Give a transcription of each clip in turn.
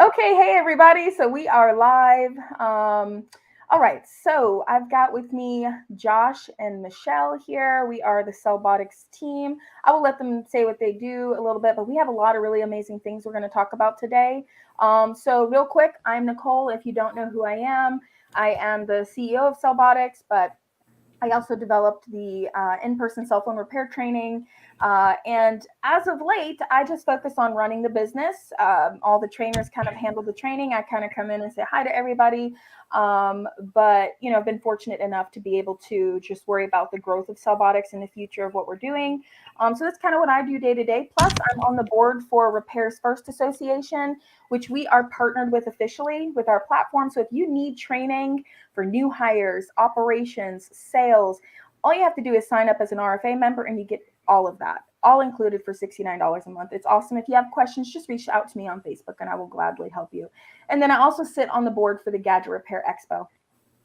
Okay, hey everybody. So we are live. All right, so I've got with me Josh and Michelle here. We are the CellBotics team. I will let them say what they do a little bit, but we have a lot of really amazing things we're going to talk about today. So real quick, I'm Nicole. If you don't know who I am the CEO of CellBotics, but I also developed the in-person cell phone repair training. And as of late, I just focus on running the business. All the trainers kind of handle the training. I kind of come in and say hi to everybody. But, I've been fortunate enough to be able to just worry about the growth of CellBotics and the future of what we're doing. So that's kind of what I do day to day. Plus, I'm on the board for Repairs First Association, which we are partnered with officially with our platform. So if you need training for new hires, operations, sales, all you have to do is sign up as an RFA member and you get all of that, all included for $69 a month. It's awesome. If you have questions, just reach out to me on Facebook and I will gladly help you. And then I also sit on the board for the Gadget Repair Expo.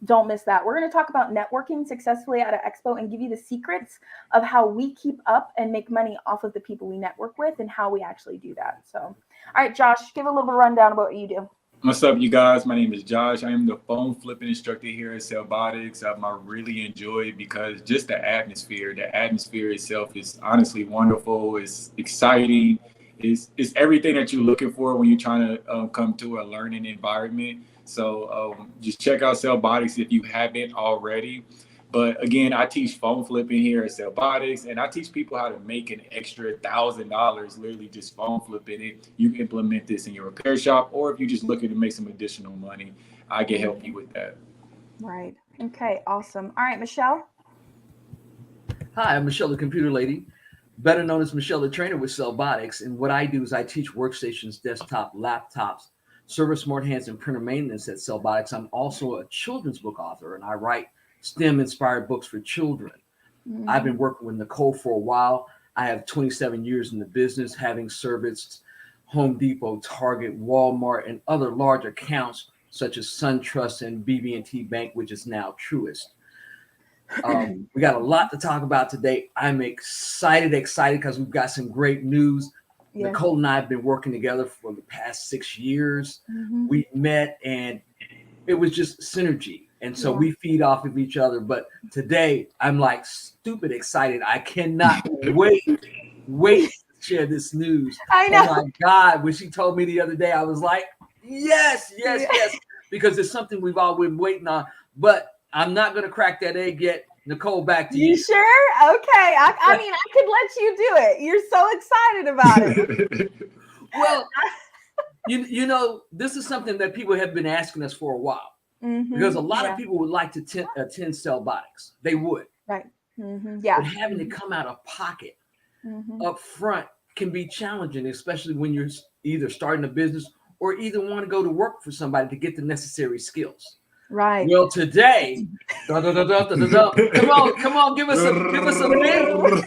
Don't miss that. We're going to talk about networking successfully at an expo and give you the secrets of how we keep up and make money off of the people we network with and how we actually do that. So, all right, Josh, give a little rundown about what you do. What's up, you guys? My name is Josh. I am the phone flipping instructor here at CellBotics. I really enjoy it because just the atmosphere itself is honestly wonderful. It's exciting. It's everything that you're looking for when you're trying to come to a learning environment. So just check out CellBotics if you haven't already. But again, I teach phone flipping here at CellBotics, and I teach people how to make an extra $1,000 literally just phone flipping it. You can implement this in your repair shop, or if you're just looking to make some additional money, I can help you with that. Right. Okay, awesome. All right, Michelle. Hi, I'm Michelle, the computer lady, better known as Michelle, the trainer with CellBotics. And what I do is I teach workstations, desktop, laptops, server smart hands, and printer maintenance at CellBotics. I'm also a children's book author, and I write STEM-inspired books for children. Mm-hmm. I've been working with Nicole for a while. I have 27 years in the business, having serviced Home Depot, Target, Walmart, and other large accounts such as SunTrust and BB&T Bank, which is now Truist. We got a lot to talk about today. I'm excited because we've got some great news. Yeah. Nicole and I have been working together for the past 6 years. Mm-hmm. We met and it was just synergy. And so we feed off of each other. But today I'm like stupid excited. I cannot wait to share this news. I know. Oh my God. When she told me the other day, I was like, yes. Because it's something we've all been waiting on. But I'm not going to crack that egg yet. Nicole, back to you. You sure? Okay. I mean, I could let you do it. You're so excited about it. Well, you know, this is something that people have been asking us for a while. Mm-hmm. Because a lot of people would like to attend CellBotics. They would. Right. Mm-hmm. Yeah. But having to come out of pocket up front can be challenging, especially when you're either starting a business or either want to go to work for somebody to get the necessary skills. Right. Well, today, come on, give us a minute.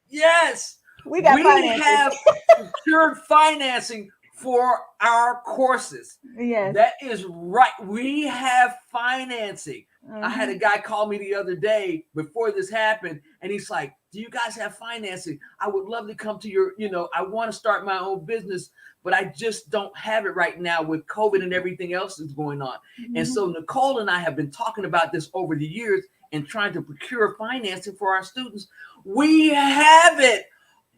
Yes, we have secured financing for our courses. Yes, that is right. We have financing. I had a guy call me the other day before this happened, and he's like, "Do you guys have financing? I would love to come to your, I want to start my own business, but I just don't have it right now with COVID and everything else that's going on." Mm-hmm. And so Nicole and I have been talking about this over the years and trying to procure financing for our students. We have it.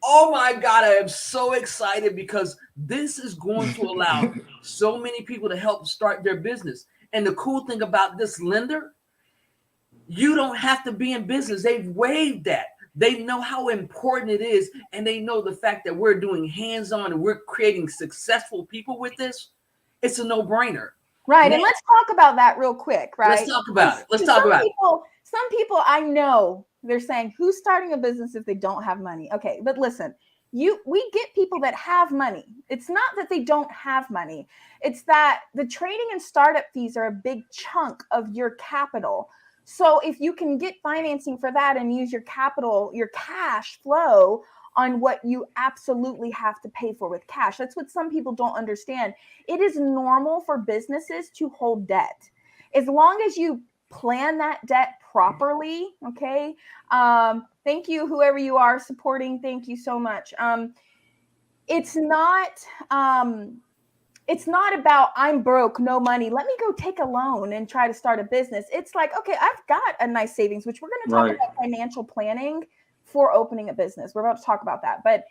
Oh my God, I am so excited because this is going to allow so many people to help start their business. And the cool thing about this lender, you don't have to be in business. They've waived that. They know how important it is, and they know the fact that we're doing hands-on and we're creating successful people with this. It's a no-brainer. Right, and let's talk about that real quick, right? Let's talk about it. Some people I know, they're saying, who's starting a business if they don't have money? Okay, but listen, we get people that have money. It's not that they don't have money. It's that the training and startup fees are a big chunk of your capital. So if you can get financing for that and use your capital, your cash flow on what you absolutely have to pay for with cash. That's what some people don't understand. It is normal for businesses to hold debt. As long as you plan that debt properly, okay? Thank you, whoever you are supporting. Thank you so much. It's not it's not about I'm broke, no money. Let me go take a loan and try to start a business. It's like, okay, I've got a nice savings, which we're going to talk Right. about financial planning for opening a business. We're about to talk about that. But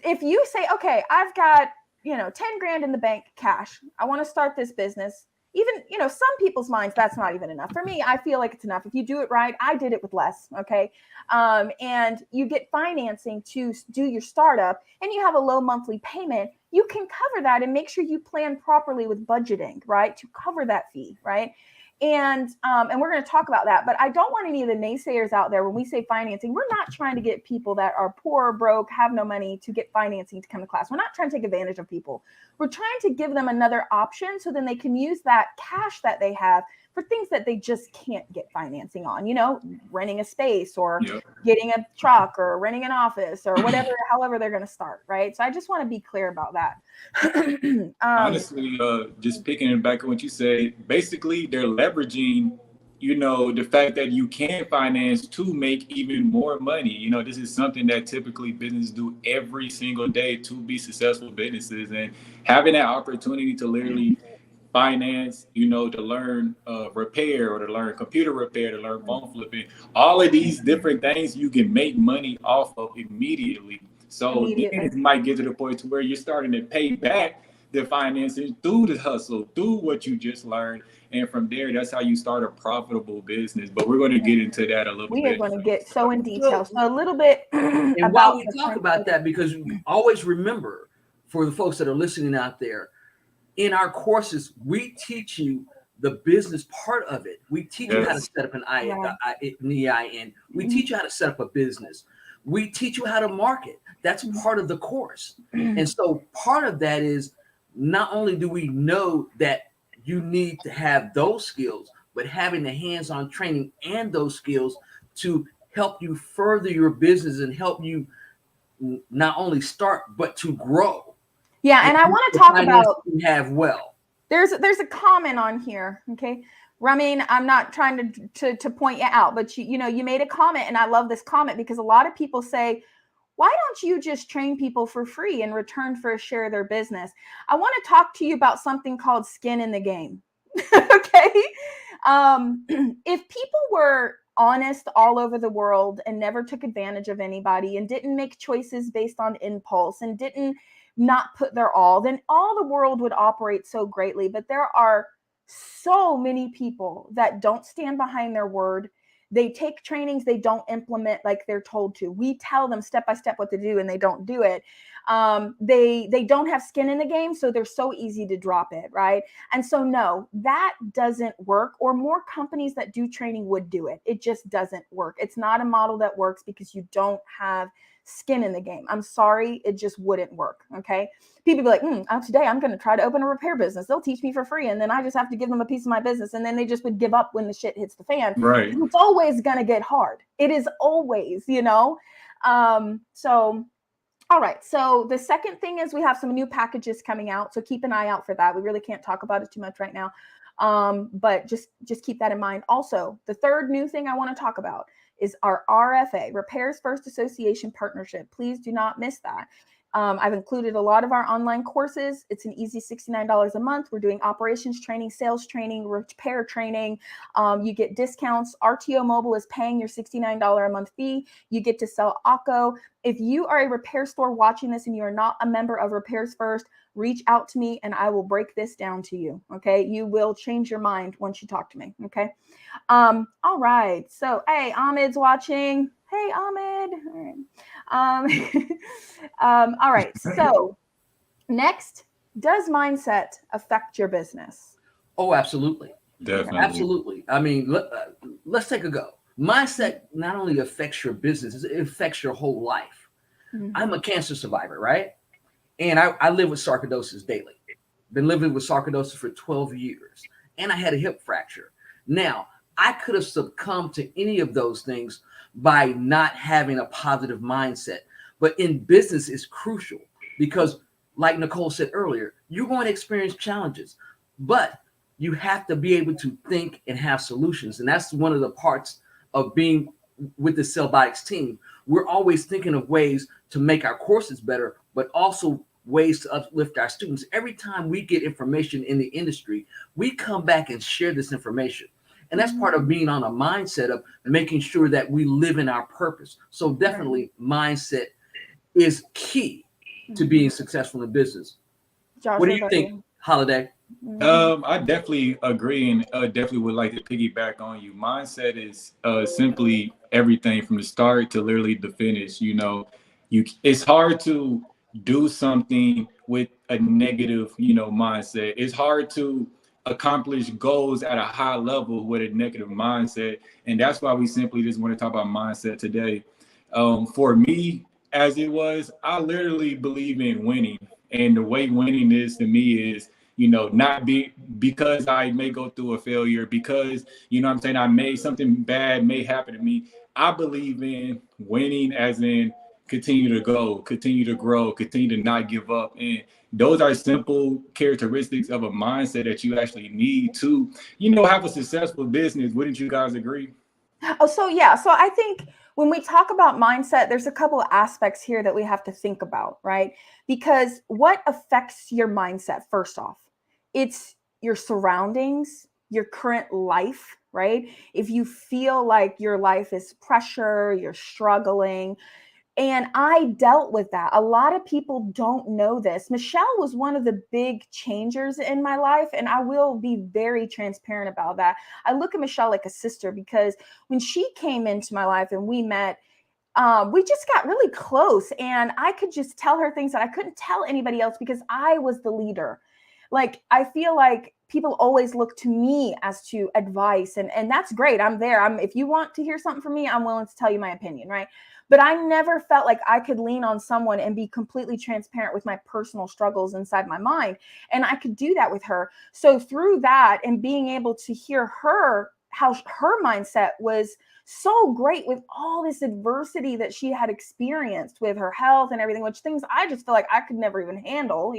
if you say, okay, I've got, 10 grand in the bank cash, I want to start this business. Even, some people's minds, that's not even enough. For me, I feel like it's enough. If you do it right, I did it with less. Okay. And you get financing to do your startup and you have a low monthly payment, you can cover that and make sure you plan properly with budgeting, right? To cover that fee, right? And we're going to talk about that, but I don't want any of the naysayers out there. When we say financing, we're not trying to get people that are poor, broke, have no money to get financing to come to class. We're not trying to take advantage of people. We're trying to give them another option so then they can use that cash that they have for things that they just can't get financing on, renting a space or Yep. getting a truck or renting an office or whatever, however they're going to start, right? So I just want to be clear about that. Honestly, just picking it back on what you say, basically they're leveraging, the fact that you can finance to make even more money. This is something that typically businesses do every single day to be successful businesses, and having that opportunity to literally finance, to learn repair or to learn computer repair, to learn phone flipping, all of these different things you can make money off of immediately. So then it might get to the point to where you're starting to pay back the finances through the hustle, through what you just learned. And from there, that's how you start a profitable business. But we're going to get into that a little bit. We are going to get so in detail. So a little bit And about while we talk about that, because always remember, for the folks that are listening out there, in our courses, we teach you the business part of it. We teach you how to set up an EIN. We teach you how to set up a business. We teach you how to market. That's part of the course. And so part of that is not only do we know that you need to have those skills, but having the hands-on training and those skills to help you further your business and help you not only start, but to grow. Yeah, and I want to talk about you have There's a comment on here, okay? Ramin, I'm not trying to point you out, but you made a comment, and I love this comment because a lot of people say, why don't you just train people for free in return for a share of their business? I want to talk to you about something called skin in the game. Okay. If people were honest all over the world and never took advantage of anybody and didn't make choices based on impulse and didn't not put their all, then all the world would operate so greatly. But there are so many people that don't stand behind their word. They take trainings, they don't implement like they're told to. We tell them step by step what to do and they don't do it. They don't have skin in the game, so they're so easy to drop it, right? And so no, that doesn't work, or more companies that do training would do it. It just doesn't work. It's not a model that works because you don't have skin in the game. I'm sorry, it just wouldn't work. Okay. People be like, today I'm going to try to open a repair business. They'll teach me for free. And then I just have to give them a piece of my business. And then they just would give up when the shit hits the fan. Right. It's always going to get hard. It is always, so, all right. So the second thing is we have some new packages coming out. So keep an eye out for that. We really can't talk about it too much right now. But just keep that in mind. Also, the third new thing I want to talk about is our RFA, Repairs First Association Partnership. Please do not miss that. I've included a lot of our online courses. It's an easy $69 a month. We're doing operations training, sales training, repair training. You get discounts. RTO Mobile is paying your $69 a month fee. You get to sell ACO. If you are a repair store watching this and you are not a member of Repairs First, reach out to me and I will break this down to you. Okay. You will change your mind once you talk to me. Okay. All right. So, hey, Ahmed's watching. Hey, Ahmed. All right. All right. So next, does mindset affect your business? Oh, absolutely. Definitely. Absolutely. I mean, let's take a go. Mindset not only affects your business, it affects your whole life. Mm-hmm. I'm a cancer survivor, right? And I live with sarcoidosis daily. Been living with sarcoidosis for 12 years. And I had a hip fracture. Now, I could have succumbed to any of those things by not having a positive mindset. But in business, it's crucial because, like Nicole said earlier, you're going to experience challenges, but you have to be able to think and have solutions. And that's one of the parts of being with the CellBotics team. We're always thinking of ways to make our courses better, but also ways to uplift our students. Every time we get information in the industry, we come back and share this information. And that's part of being on a mindset of making sure that we live in our purpose. So definitely mindset is key to being successful in business. Josh, What do you think, Holiday? I definitely agree, and definitely would like to piggyback on you. Mindset is simply everything from the start to literally the finish. You know, it's hard to do something with a negative, mindset. It's hard to accomplish goals at a high level with a negative mindset, and that's why we simply just want to talk about mindset today. For me, as it was, I literally believe in winning, and the way winning is to me is not be because I may go through a failure, because what I'm saying, I made something bad may happen to me. I believe in winning as in continue to go, continue to grow, continue to not give up. And those are simple characteristics of a mindset that you actually need to, have a successful business. Wouldn't you guys agree? Oh, so yeah. So I think when we talk about mindset, there's a couple of aspects here that we have to think about, right? Because what affects your mindset, first off, it's your surroundings, your current life, right? If you feel like your life is pressure, you're struggling, and I dealt with that. A lot of people don't know this. Michelle was one of the big changers in my life, and I will be very transparent about that. I look at Michelle like a sister because when she came into my life and we met, we just got really close, and I could just tell her things that I couldn't tell anybody else because I was the leader. Like, I feel like people always look to me as to advice, and that's great. I'm there. If you want to hear something from me, I'm willing to tell you my opinion, right? But I never felt like I could lean on someone and be completely transparent with my personal struggles inside my mind. And I could do that with her. So through that and being able to hear her, how her mindset was so great with all this adversity that she had experienced with her health and everything, which things I just feel like I could never even handle,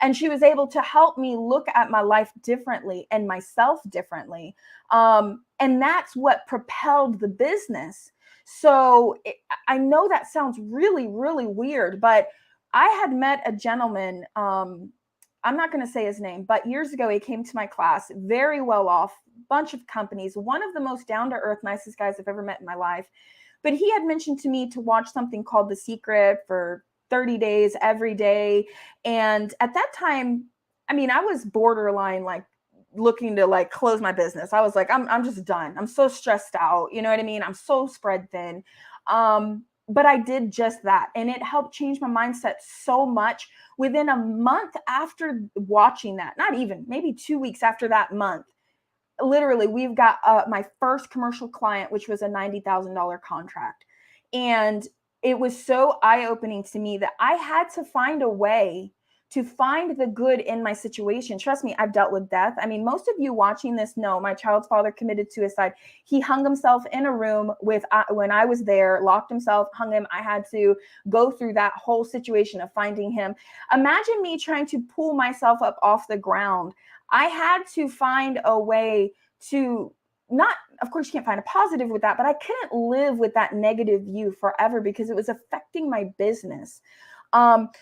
and she was able to help me look at my life differently and myself differently. And that's what propelled the business. So I know that sounds really, really weird, but I had met a gentleman. I'm not going to say his name, but years ago, he came to my class, very well off, bunch of companies, one of the most down to earth, nicest guys I've ever met in my life. But he had mentioned to me to watch something called The Secret for 30 days every day. And at that time, I mean, I was borderline like looking to like close my business. I was like, I'm just done. I'm so stressed out. You know what I mean? I'm so spread thin. But I did just that. And it helped change my mindset so much. Within a month after watching that, not even, maybe 2 weeks after that month, literally, we've got my first commercial client, which was a $90,000 contract. And it was so eye-opening to me that I had to find a way to find the good in my situation. Trust me, I've dealt with death. I mean, most of you watching this know my child's father committed suicide. He hung himself in a room when I was there, locked himself, hung him. I had to go through that whole situation of finding him. Imagine me trying to pull myself up off the ground. I had to find a way to not, of course, you can't find a positive with that, but I couldn't live with that negative view forever because it was affecting my business.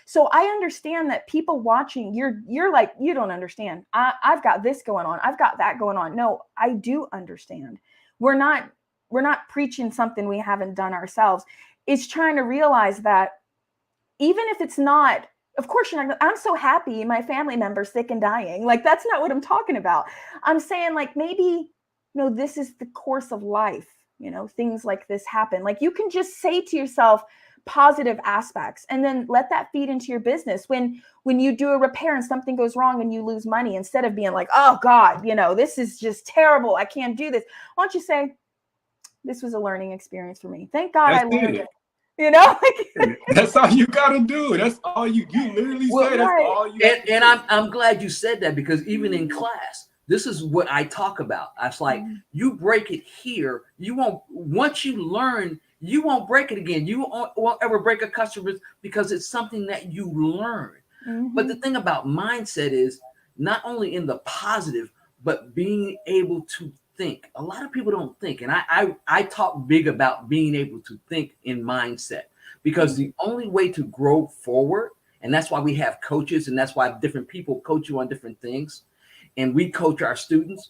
So I understand that people watching, you're like, you don't understand. I've got this going on. I've got that going on. No, I do understand. We're not preaching something we haven't done ourselves. It's trying to realize that even if it's not, of course, you're not, I'm so happy my family member's sick and dying. Like, that's not what I'm talking about. I'm saying, like, maybe, this is the course of life. Things like this happen. Like, you can just say to yourself positive aspects and then let that feed into your business. When you do a repair and something goes wrong and you lose money, instead of being like, oh God, this is just terrible, I can't do this. Why don't you say, this was a learning experience for me. Thank God I learned it. That's all you gotta do. That's all you literally said. That's all you. And I'm glad you said that, because even in class, this is what I talk about. I was like, you break it here, you won't. Once you learn, you won't break it again. You won't ever break a customer because it's something that you learn. But the thing about mindset is not only in the positive, but being able to think. A lot of people don't think. And I talk big about being able to think in mindset, because the only way to grow forward And that's why we have coaches, and that's why different people coach you on different things. And we coach our students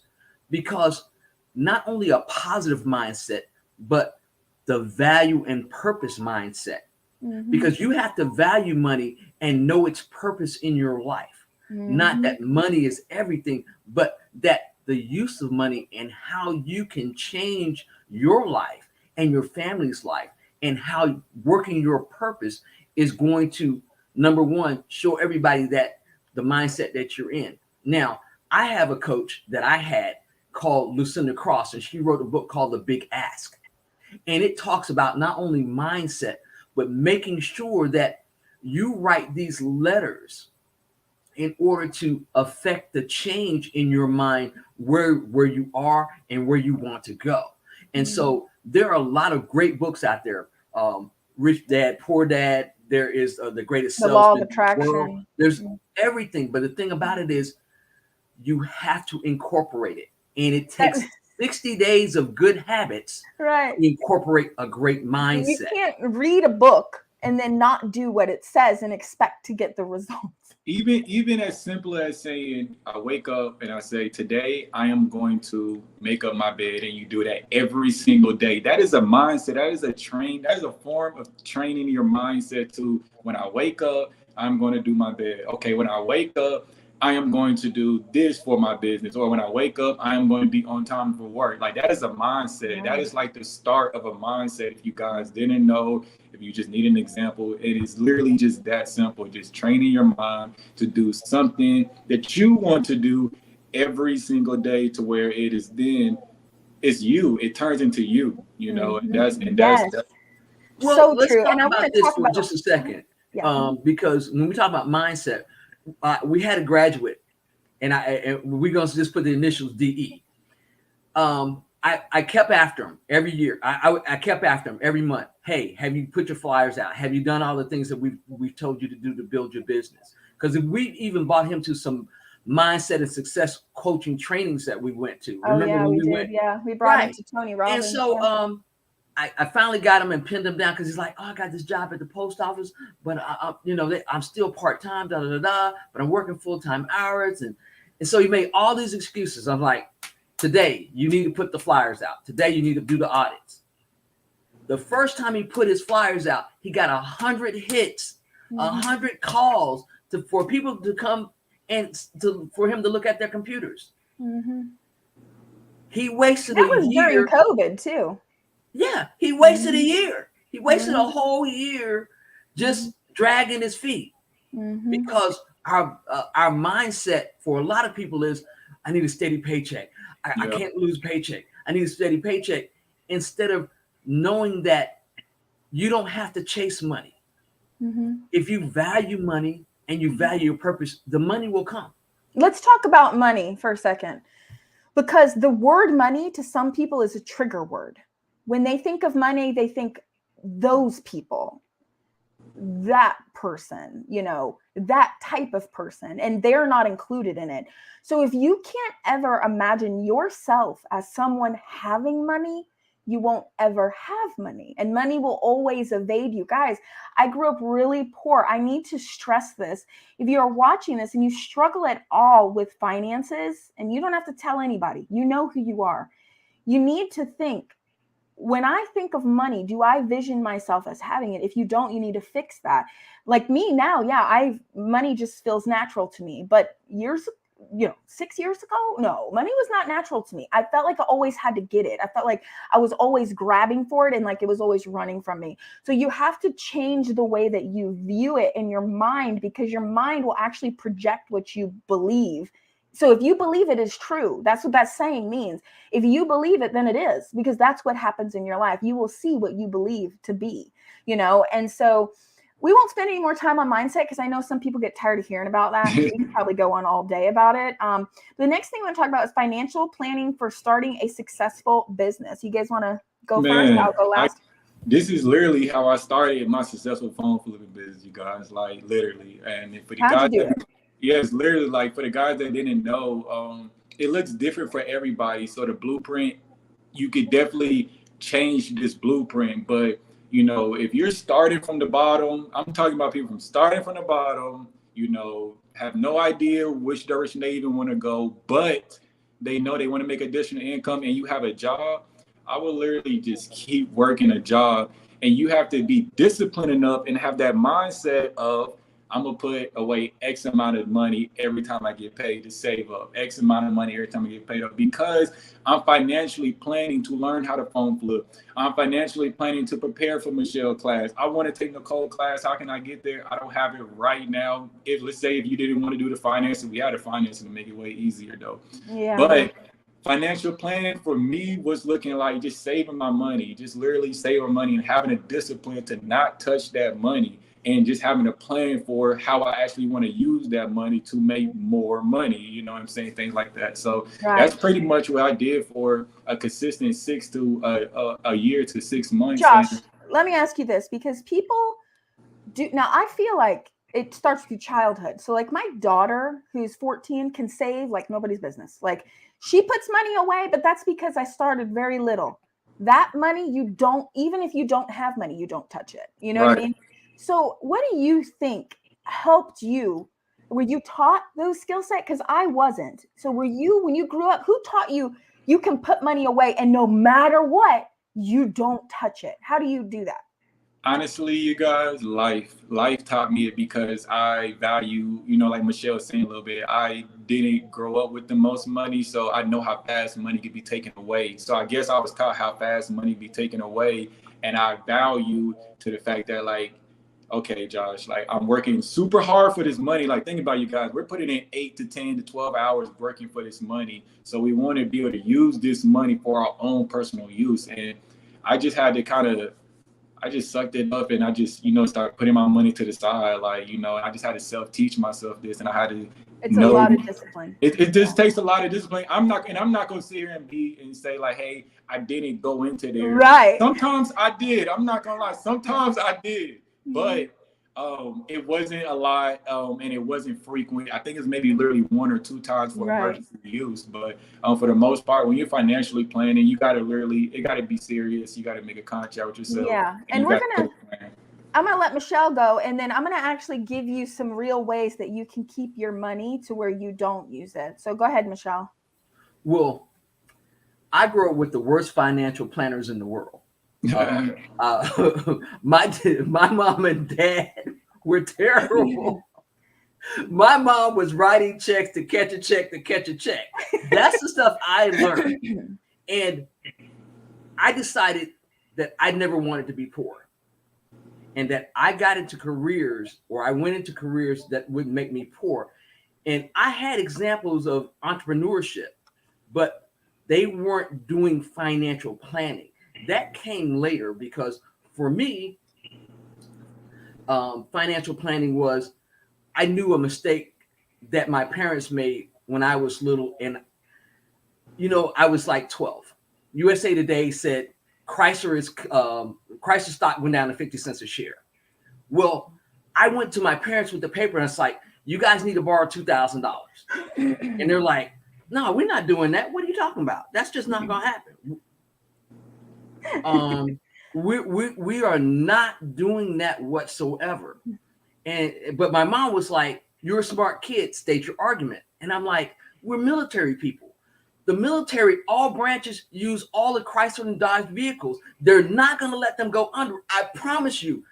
because not only a positive mindset, but the value and purpose mindset. Because you have to value money and know its purpose in your life. Not that money is everything, but that the use of money and how you can change your life and your family's life, and how working your purpose is going to, number one, show everybody that the mindset that you're in. Now, I have a coach that I had called Lucinda Cross, and she wrote a book called The Big Ask. And it talks about not only mindset, but making sure that you write these letters in order to affect the change in your mind where you are and where you want to go. And so there are a lot of great books out there. Rich Dad, Poor Dad. There is The Greatest The Law of Salesman in the Attraction. World. There's everything. But the thing about it is you have to incorporate it. And it takes 60 days of good habits Right. to incorporate a great mindset. You can't read a book and then not do what it says and expect to get the results. Even as simple as saying, I wake up and I say, today I am going to make up my bed, and you do that every single day. That is a mindset. That is a form of training your mindset to, when I wake up, I'm going to do my bed. Okay, when I wake up, I am going to do this for my business. Or when I wake up, I am going to be on time for work. Like, that is a mindset. That is like the start of a mindset. If you guys didn't know, if you just need an example, it is literally just that simple. Just training your mind to do something that you want to do every single day, to where it is then, it's you. It turns into you, you know, and that's well, so let's true. talk And I about want to this talk for about just a second. Yeah. Because when we talk about mindset, we had a graduate, and we're going to just put the initials DE. I kept after him every year. I kept after him every month. Hey, have you put your flyers out? Have you done all the things that we've told you to do to build your business? Because we even bought him to some mindset and success coaching trainings that we went to. Remember when we went? Yeah, we brought him to Tony Robbins. And so I finally got him and pinned him down, because he's like, oh, I got this job at the post office, but I'm still part-time, but I'm working full-time hours. And so he made all these excuses. I'm like, today you need to put the flyers out. Today you need to do the audits. The first time he put his flyers out, he got 100 hits, 100 calls for people to come and for him to look at their computers. He wasted a year. That was during COVID too. Yeah, he wasted a year. He wasted a whole year just dragging his feet, because our mindset for a lot of people is, I need a steady paycheck. I can't lose paycheck. I need a steady paycheck, instead of knowing that you don't have to chase money. If you value money and you value your purpose, the money will come. Let's talk about money for a second, because the word money to some people is a trigger word. When they think of money, they think those people, that person, that type of person, and they're not included in it. So if you can't ever imagine yourself as someone having money, you won't ever have money, and money will always evade you. Guys, I grew up really poor. I need to stress this. If you're watching this and you struggle at all with finances, and you don't have to tell anybody, you know who you are. You need to think, when I think of money, do I vision myself as having it? If you don't, you need to fix that. Like me now, money just feels natural to me. But 6 years ago, no, money was not natural to me. I felt like I always had to get it. I felt like I was always grabbing for it, and like it was always running from me. So you have to change the way that you view it in your mind, because your mind will actually project what you believe. So if you believe it is true, that's what that saying means. If you believe it, then it is, because that's what happens in your life. You will see what you believe to be, and so we won't spend any more time on mindset, because I know some people get tired of hearing about that. We can probably go on all day about it. The next thing we want to talk about is financial planning for starting a successful business. You guys want to go first? I'll go last. This is literally how I started my successful phone flipping business, you guys, like literally. And for the How'd you do it? Yes, literally, like for the guys that didn't know, it looks different for everybody. So the blueprint, you could definitely change this blueprint, but you know, if you're starting from the bottom, I'm talking about people from starting from the bottom, you know, have no idea which direction they even want to go, but they know they want to make additional income and you have a job, I will literally just keep working a job. And you have to be disciplined enough and have that mindset of, I'm gonna put away X amount of money every time I get paid to save up X amount of money every time I get paid up, because I'm financially planning to learn how to phone flip. I'm financially planning to prepare for Michelle's class. I want to take Nicole's class. How can I get there? I don't have it right now. If let's say if you didn't want to do the financing, we had the financing to make it way easier though. Yeah. But financial planning for me was looking like just saving my money, just literally saving money and having a discipline to not touch that money, and just having a plan for how I actually want to use that money to make more money. You know what I'm saying? Things like that. So that's pretty much what I did for a consistent 6 to a year to 6 months. Josh, let me ask you this, because people do now. I feel like it starts through childhood. So like my daughter, who's 14, can save like nobody's business. Like she puts money away, but that's because I started very little. That money, you don't, even if you don't have money, you don't touch it. You know what I mean? So what do you think helped you? Were you taught those skill sets? Because I wasn't. So were you, when you grew up, who taught you you can put money away and no matter what, you don't touch it? How do you do that? Honestly, you guys, life taught me it, because I value, you know, like Michelle was saying a little bit, I didn't grow up with the most money, so I know how fast money could be taken away. So I guess I was taught how fast money be taken away, and I value to the fact that like, okay, Josh, like I'm working super hard for this money. Like think about you guys, we're putting in 8 to 10 to 12 hours working for this money. So we want to be able to use this money for our own personal use. And I just had to I just sucked it up, and I just, you know, start putting my money to the side. Like, you know, I just had to self-teach myself this, and I had to. It's a lot of discipline. It just takes a lot of discipline. I'm not going to sit here and say like, hey, I didn't go into there. Right. Sometimes I did. I'm not gonna lie. Sometimes I did, but it wasn't a lot, and it wasn't frequent. I think it's maybe literally 1 or 2 times for emergency use. But for the most part, when you're financially planning, you got to it got to be serious. You got to make a contract with yourself. Yeah, and I'm gonna let Michelle go, and then I'm gonna actually give you some real ways that you can keep your money to where you don't use it. So go ahead, Michelle. Well, I grew up with the worst financial planners in the world. My mom and dad were terrible. My mom was writing checks to catch a check to catch a check. That's the stuff I learned. And I decided that I never wanted to be poor, and that I got into careers, or I went into careers that would make me poor. And I had examples of entrepreneurship, but they weren't doing financial planning. That came later, because for me, financial planning was, I knew a mistake that my parents made when I was little. And, you know, I was like 12. USA Today said Chrysler stock went down to 50 cents a share. Well, I went to my parents with the paper and it's like, you guys need to borrow $2,000. And they're like, no, we're not doing that. What are you talking about? That's just not going to happen. We are not doing that whatsoever. But my mom was like, you're a smart kid, state your argument. And I'm like, we're military people. The military, all branches use all the Chrysler and Dodge vehicles. They're not going to let them go under. I promise you.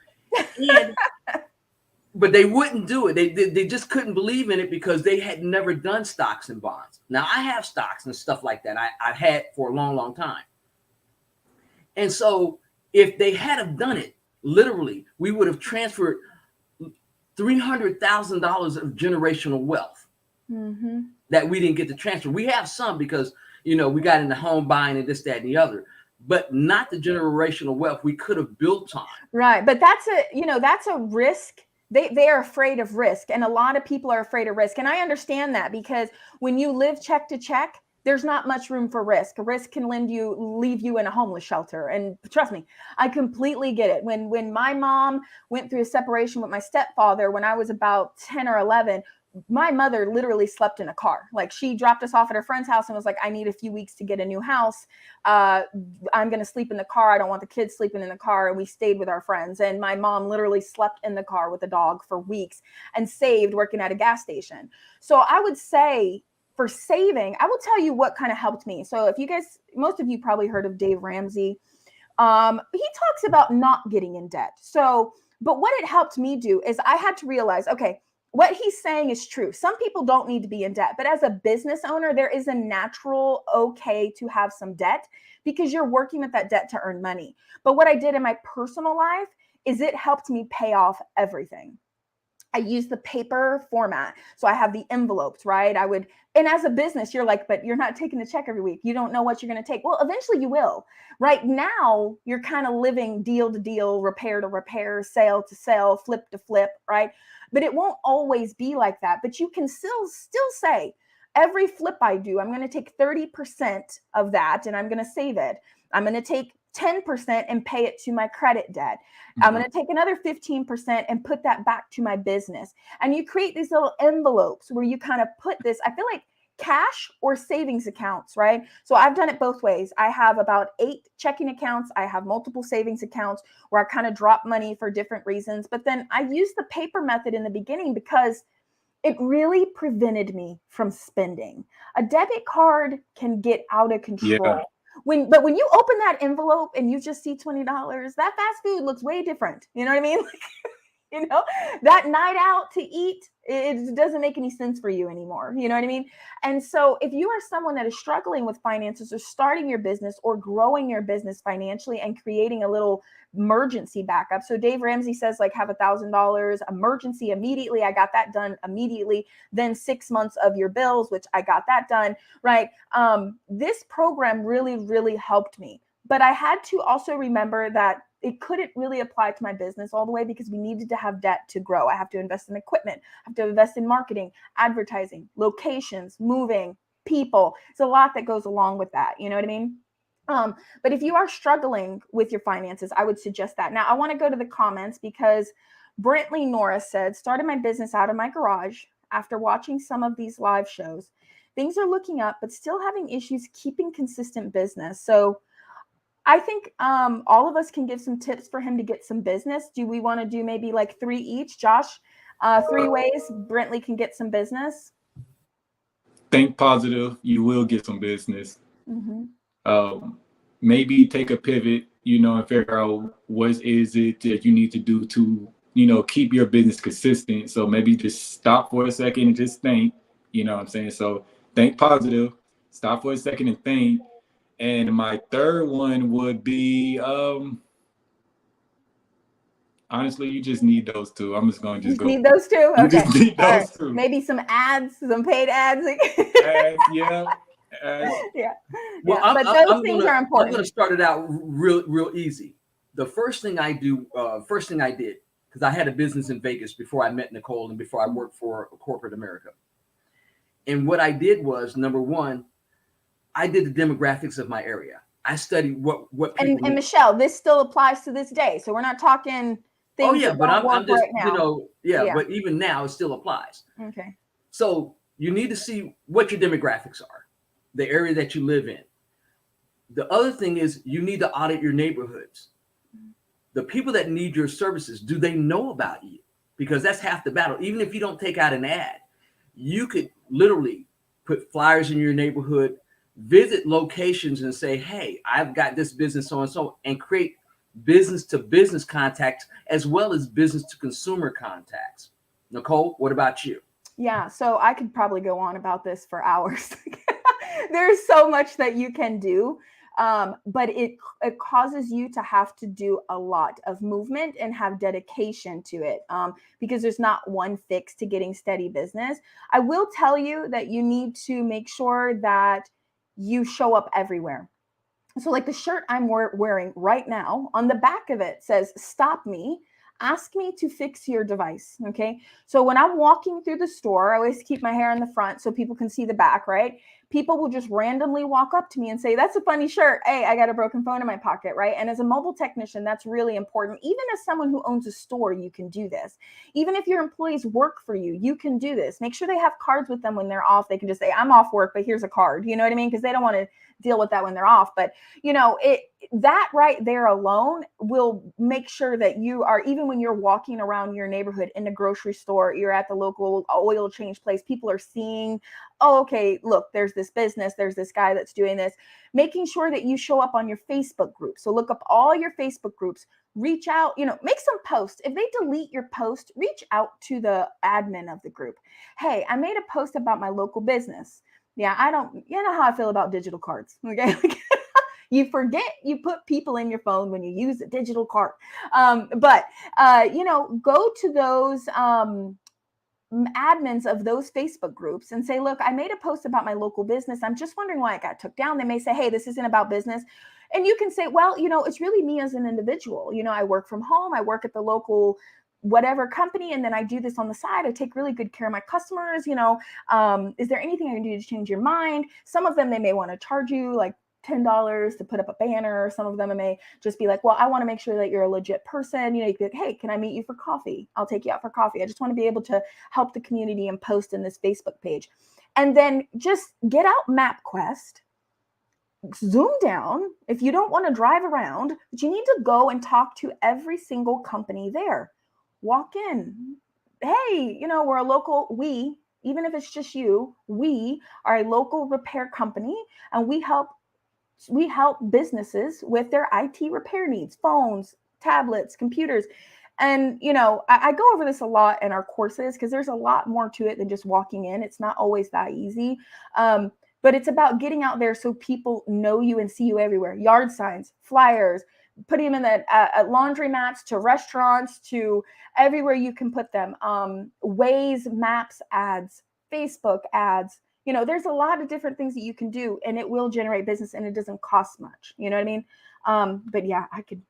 But they wouldn't do it. They just couldn't believe in it, because they had never done stocks and bonds. Now I have stocks and stuff like that. I've had for a long, long time. And so if they had have done it, literally, we would have transferred $300,000 of generational wealth that we didn't get to transfer. We have some because, you know, we got into home buying and this, that, and the other, but not the generational wealth we could have built on. Right. But that's a risk. They are afraid of risk. And a lot of people are afraid of risk. And I understand that, because when you live check to check, there's not much room for risk. Risk can leave you in a homeless shelter. And trust me, I completely get it. When my mom went through a separation with my stepfather when I was about 10 or 11, my mother literally slept in a car. Like she dropped us off at her friend's house and was like, I need a few weeks to get a new house. I'm going to sleep in the car. I don't want the kids sleeping in the car. And we stayed with our friends. And my mom literally slept in the car with the dog for weeks and saved working at a gas station. So I would say for saving, I will tell you what kind of helped me. So if you guys, most of you probably heard of Dave Ramsey. He talks about not getting in debt. So, but what it helped me do is I had to realize, okay, what he's saying is true. Some people don't need to be in debt, but as a business owner, there is a natural okay to have some debt because you're working with that debt to earn money. But what I did in my personal life is it helped me pay off everything. I use the paper format. So I have the envelopes, right? And as a business, you're like, but you're not taking a check every week. You don't know what you're going to take. Well, eventually you will. Right now, you're kind of living deal to deal, repair to repair, sale to sale, flip to flip, right? But it won't always be like that. But you can still say, every flip I do, I'm going to take 30% of that and I'm going to save it. I'm going to take 10% and pay it to my credit debt. I'm going to take another 15% and put that back to my business. And you create these little envelopes where you kind of put this, I feel like cash or savings accounts, right? So I've done it both ways. I have about 8 checking accounts. I have multiple savings accounts where I kind of drop money for different reasons. But then I used the paper method in the beginning because it really prevented me from spending. A debit card can get out of control. Yeah. But when you open that envelope and you just see $20, that fast food looks way different. You know what I mean? That night out to eat, it doesn't make any sense for you anymore. You know what I mean? And so if you are someone that is struggling with finances or starting your business or growing your business financially and creating a little emergency backup. So Dave Ramsey says like have $1,000 emergency immediately. I got that done immediately. Then 6 months of your bills, which I got that done, right? This program really, really helped me. But I had to also remember that it couldn't really apply to my business all the way because we needed to have debt to grow. I have to invest in equipment. I have to invest in marketing, advertising, locations, moving, people. It's a lot that goes along with that. You know what I mean? But if you are struggling with your finances, I would suggest that. Now, I want to go to the comments because Brentley Norris said, started my business out of my garage after watching some of these live shows. Things are looking up, but still having issues keeping consistent business. So I think all of us can give some tips for him to get some business. Do we want to do maybe like 3 each? Josh, 3 ways Brentley can get some business? Think positive. You will get some business. Mm-hmm. Maybe take a pivot, and figure out what is it that you need to do to, keep your business consistent. So maybe just stop for a second and just think, what I'm saying? So think positive, stop for a second and think. And my third one would be, honestly, you just need those 2. I'm just going to go. Need those 2? You Okay. just need those 2. Maybe some ads, some paid ads. Yeah. Yeah. Well, but those things are important. I'm going to start it out real easy. The first thing I did, because I had a business in Vegas before I met Nicole and before I worked for corporate America. And what I did was, number one, I did the demographics of my area. I studied what people. And Michelle, this still applies to this day. So we're not talking things. Oh yeah, but I'm just right now. But even now it still applies. Okay. So you need to see what your demographics are, the area that you live in. The other thing is you need to audit your neighborhoods. The people that need your services, do they know about you? Because that's half the battle. Even if you don't take out an ad, you could literally put flyers in your neighborhood, visit locations and say, hey, I've got this business so-and-so, and create business to business contacts as well as business to consumer contacts. Nicole, what about you? Yeah, so I could probably go on about this for hours. There's so much that you can do, but it causes you to have to do a lot of movement and have dedication to it because there's not one fix to getting steady business. I will tell you that you need to make sure that you show up everywhere. So like the shirt I'm wearing right now, on the back of it says, stop me, ask me to fix your device. Okay. So when I'm walking through the store, I always keep my hair in the front so people can see the back, right? people will just randomly walk up to me and say, that's a funny shirt. Hey, I got a broken phone in my pocket, right? And as a mobile technician, that's really important. Even as someone who owns a store, you can do this. Even if your employees work for you, you can do this. Make sure they have cards with them when they're off. They can just say, I'm off work, but here's a card. You know what I mean? Because they don't want to deal with that when they're off. But that right there alone will make sure that you are, even when you're walking around your neighborhood, in the grocery store, you're at the local oil change place, people are seeing, oh, okay, look, there's this business, there's this guy that's doing this. Making sure that you show up on your Facebook group. So look up all your Facebook groups, reach out, make some posts. If they delete your post, reach out to the admin of the group. Hey, I made a post about my local business. Yeah, you know how I feel about digital cards. Okay. You forget you put people in your phone when you use a digital card. But go to those admins of those Facebook groups and say, look, I made a post about my local business. I'm just wondering why it got took down. They may say, hey, this isn't about business. And you can say, well, it's really me as an individual. I work from home. I work at the local whatever company, and then I do this on the side. I take really good care of my customers. Is there anything I can do to change your mind? Some of them, they may want to charge you like $10 to put up a banner. Some of them may just be like, well, I want to make sure that you're a legit person. You can be like, hey, can I meet you for coffee? I'll take you out for coffee. I just want to be able to help the community and post in this Facebook page. And then just get out MapQuest, zoom down. If you don't want to drive around, but you need to go and talk to every single company there. Walk in. Hey, we're a local, even if it's just you, we are a local repair company, and we help businesses with their IT repair needs, phones, tablets, computers. And, I go over this a lot in our courses because there's a lot more to it than just walking in. It's not always that easy. But it's about getting out there so people know you and see you everywhere. Yard signs, flyers, putting them in at laundromats, to restaurants, to everywhere you can put them. Waze, maps, ads, Facebook ads. There's a lot of different things that you can do, and it will generate business, and it doesn't cost much. You know what I mean? But yeah, I could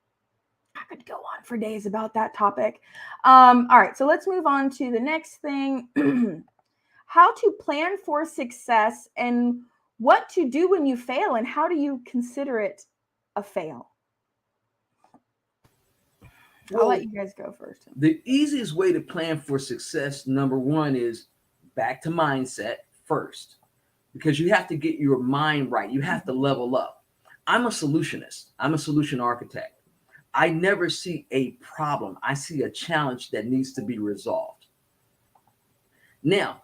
go on for days about that topic. All right, so let's move on to the next thing. How to plan for success, and what to do when you fail, and how do you consider it a fail? I'll let you guys go first. The easiest way to plan for success, number one, is back to mindset first, because you have to get your mind right. You have to level up. I'm a solutionist. I'm a solution architect. I never see a problem. I see a challenge that needs to be resolved. Now,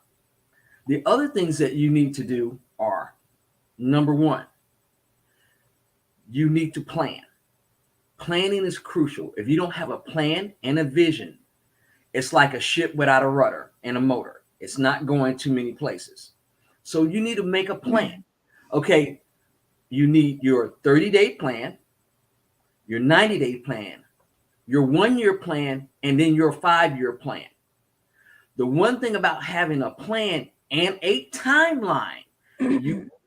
the other things that you need to do are, number one, you need to plan. Planning is crucial. If you don't have a plan and a vision, it's like a ship without a rudder and a motor. It's not going too many places. So you need to make a plan. Okay, you need your 30-day plan, your 90-day plan, your 1-year plan, and then your 5-year plan. The one thing about having a plan and a timeline,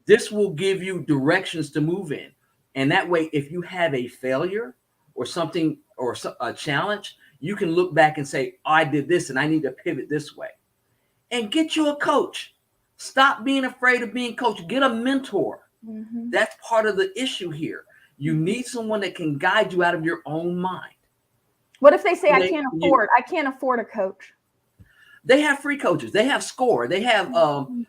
this will give you directions to move in. And that way, if you have a failure or something or a challenge, you can look back and say, oh, I did this and I need to pivot this way. And get you a coach. Stop being afraid of being coached. Get a mentor. Mm-hmm. That's part of the issue here. You need someone that can guide you out of your own mind. What if they say, I can't afford a coach? They have free coaches. They have SCORE. They have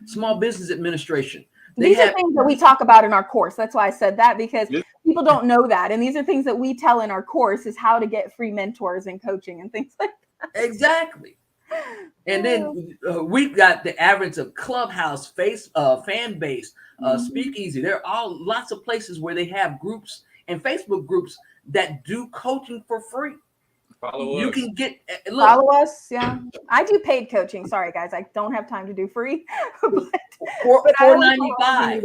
Small Business Administration. These are things that we talk about in our course. That's why I said that, because people don't know that. And these are things that we tell in our course, is how to get free mentors and coaching and things like that. Exactly. And then we've got the average of Clubhouse, fan base, Speakeasy. There are lots of places where they have groups and Facebook groups that do coaching for free. Follow us. Yeah, I do paid coaching. Sorry, guys, I don't have time to do free. but $4.95.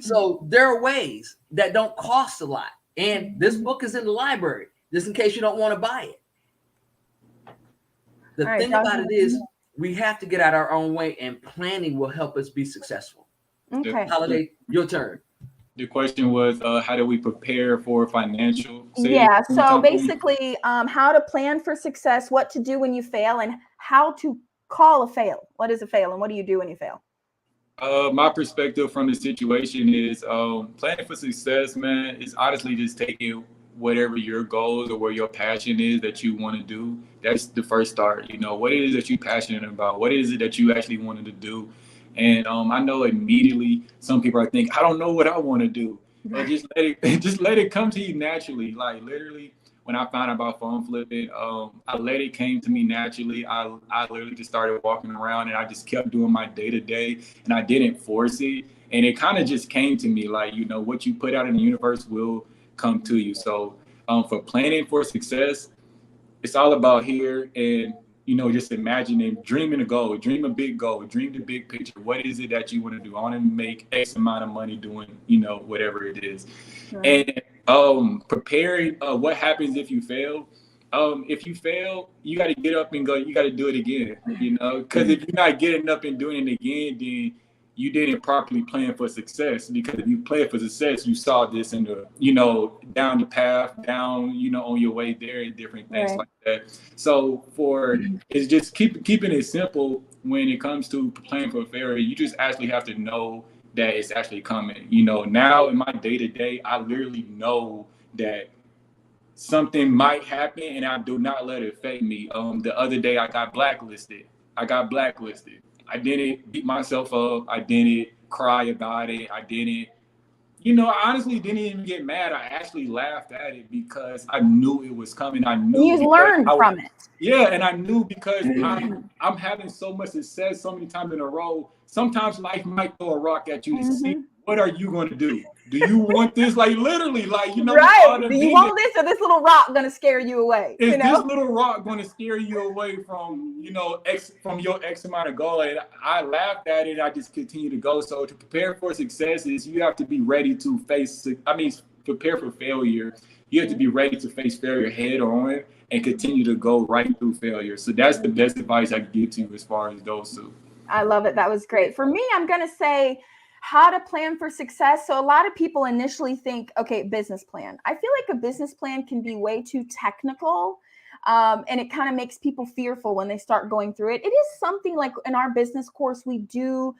So there are ways that don't cost a lot. And this book is in the library, just in case you don't want to buy it. The thing about it is, we have to get out our own way, and planning will help us be successful. Okay. Holiday, your turn. The question was, how do we prepare for financial? Yeah. So basically, how to plan for success, what to do when you fail, and how to call a fail. What is a fail, and what do you do when you fail? My perspective from the situation is planning for success, man, is honestly just taking whatever your goals or where your passion is that you want to do. That's the first start. You know, what it is that you're passionate about? What is it that you actually wanted to do? And I know immediately some people are thinking, I don't know what I want to do. But just let it just let it come to you naturally. Like literally when I found out about phone flipping, I let it came to me naturally. I literally just started walking around and I just kept doing my day to day and I didn't force it. And it kind of just came to me like, you know, what you put out in the universe will come to you. So for planning for success, it's all about here and you know just imagining, dreaming a goal, dream a big goal, dream the big picture. What is it that you want to do? I want to make X amount of money doing you know whatever it is. Right. And preparing what happens if you fail. If you fail, you got to get up and go. You got to do it again. You know, because if you're not getting up and doing it again, then you didn't properly plan for success. Because if you plan for success, you saw this in the you know down the path, down you know on your way there, and different things Right. like that. So for it's just keeping it simple when it comes to planning for failure. You just actually have to know that it's actually coming. You know, now in my day to day, I literally know that something might happen and I do not let it affect me. The other day I got blacklisted. I got blacklisted. I didn't beat myself up. I didn't cry about it. I didn't, you know, I honestly didn't even get mad. I actually laughed at it because I knew it was coming. I And knew you because learned from it. yeah, and I knew because I'm having so much success so many times in a row. Sometimes life might throw a rock at you to see Mhm. what are you going to do. Do you want this? Like literally, like you know, we Right. all Do done you been there. want this or this little rock gonna scare you away? Is You this know? little rock going to scare you away from you know from your X amount of goal? And I laughed at it. I just continue to go. So to prepare for success is you have to be ready to face. I mean, prepare for failure. You have to be ready to face failure head on and continue to go right through failure. So that's the best advice I can give to you as far as those two. I love it. That was great. For me, I'm going to say how to plan for success. So, a lot of people initially think, okay, business plan. I feel like a business plan can be way too technical. And it kind of makes people fearful when they start going through it. It is something like in our business course, we do,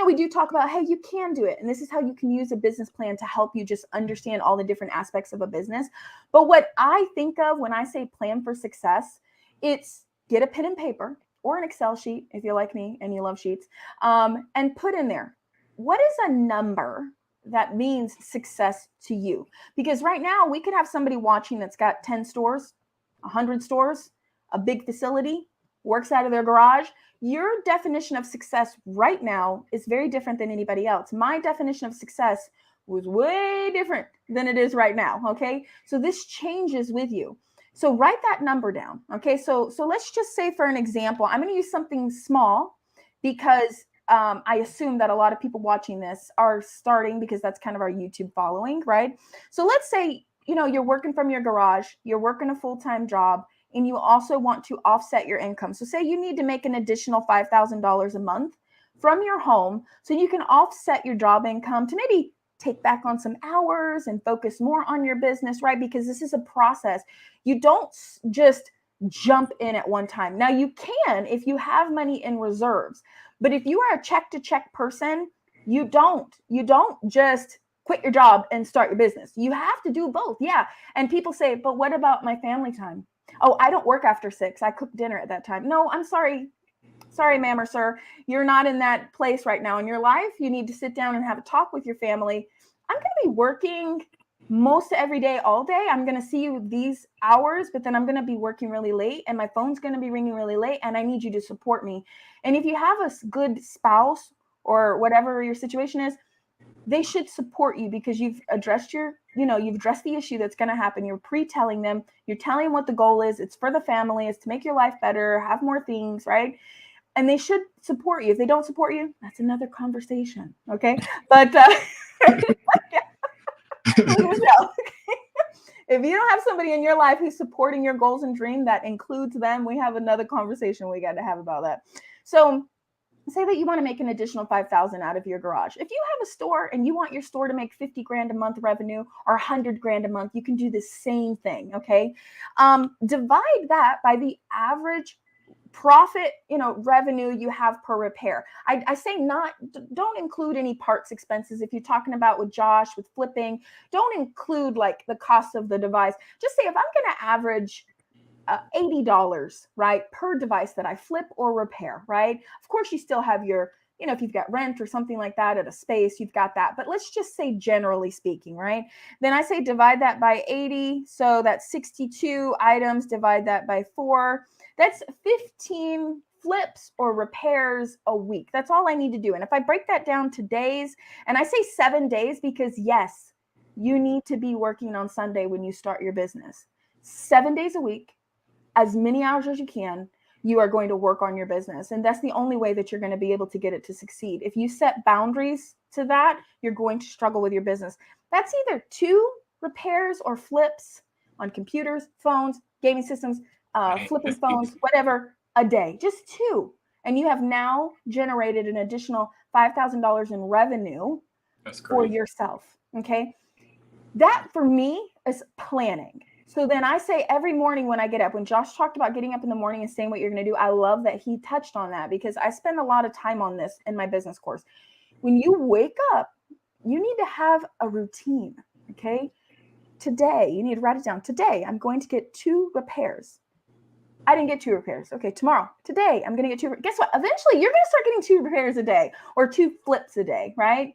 we do talk about, hey, you can do it. And this is how you can use a business plan to help you just understand all the different aspects of a business. But what I think of when I say plan for success, it's get a pen and paper or an Excel sheet if you're like me and you love sheets, and put in there what is a number that means success to you. Because right now we could have somebody watching that's got 10 stores, 100 stores, a big facility, works out of their garage. Your definition of success right now is very different than anybody else. My definition of success was way different than it is right now. Okay. So this changes with you. So write that number down. Okay. So let's just say for an example, I'm going to use something small because I assume that a lot of people watching this are starting because that's kind of our YouTube following, right? So let's say, you're working from your garage, you're working a full-time job, and you also want to offset your income. So say you need to make an additional $5,000 a month from your home so you can offset your job income to maybe take back on some hours and focus more on your business, right? Because this is a process. You don't just jump in at one time. Now you can if you have money in reserves, but if you are a check to check person, you don't just quit your job and start your business. You have to do both. Yeah. And people say, but what about my family time? Oh, I don't work after 6. I cook dinner at that time. No, I'm sorry. Sorry, ma'am or sir. You're not in that place right now in your life. You need to sit down and have a talk with your family. I'm going to be working most every day, all day. I'm going to see you these hours, but then I'm going to be working really late and my phone's going to be ringing really late and I need you to support me. And if you have a good spouse or whatever your situation is, they should support you because you've addressed you've addressed the issue that's going to happen. You're pre-telling them, you're telling them what the goal is. It's for the family, it's to make your life better, have more things, right? And they should support you. If they don't support you, that's another conversation. Okay. But if you don't have somebody in your life who's supporting your goals and dream that includes them, we have another conversation we got to have about that. So say that you want to make an additional 5,000 out of your garage. If you have a store and you want your store to make 50 grand a month revenue or 100 grand a month, you can do the same thing. Okay. Divide that by the average profit, revenue you have per repair. I say don't include any parts expenses. If you're talking about with Josh, with flipping, don't include like the cost of the device. Just say if I'm going to average $80, right, per device that I flip or repair, right? Of course, you still have your, if you've got rent or something like that at a space, you've got that. But let's just say generally speaking, right? Then I say divide that by 80. So that's 62 items, divide that by 4. That's 15 flips or repairs a week. That's all I need to do. And if I break that down to days, and I say 7 days because yes, you need to be working on Sunday when you start your business. 7 days a week, as many hours as you can, you are going to work on your business. And that's the only way that you're going to be able to get it to succeed. If you set boundaries to that, you're going to struggle with your business. That's either 2 repairs or flips on computers, phones, gaming systems, flipping phones, whatever, a day, just 2. And you have now generated an additional $5,000 in revenue for yourself. Okay. That for me is planning. So then I say every morning when I get up, when Josh talked about getting up in the morning and saying what you're going to do, I love that he touched on that because I spend a lot of time on this in my business course. When you wake up, you need to have a routine. Okay. Today, you need to write it down. Today, I'm going to get 2 repairs. I didn't get 2 repairs. Okay. Tomorrow, today, I'm going to get 2. Guess what? Eventually, you're going to start getting 2 repairs a day or 2 flips a day. Right.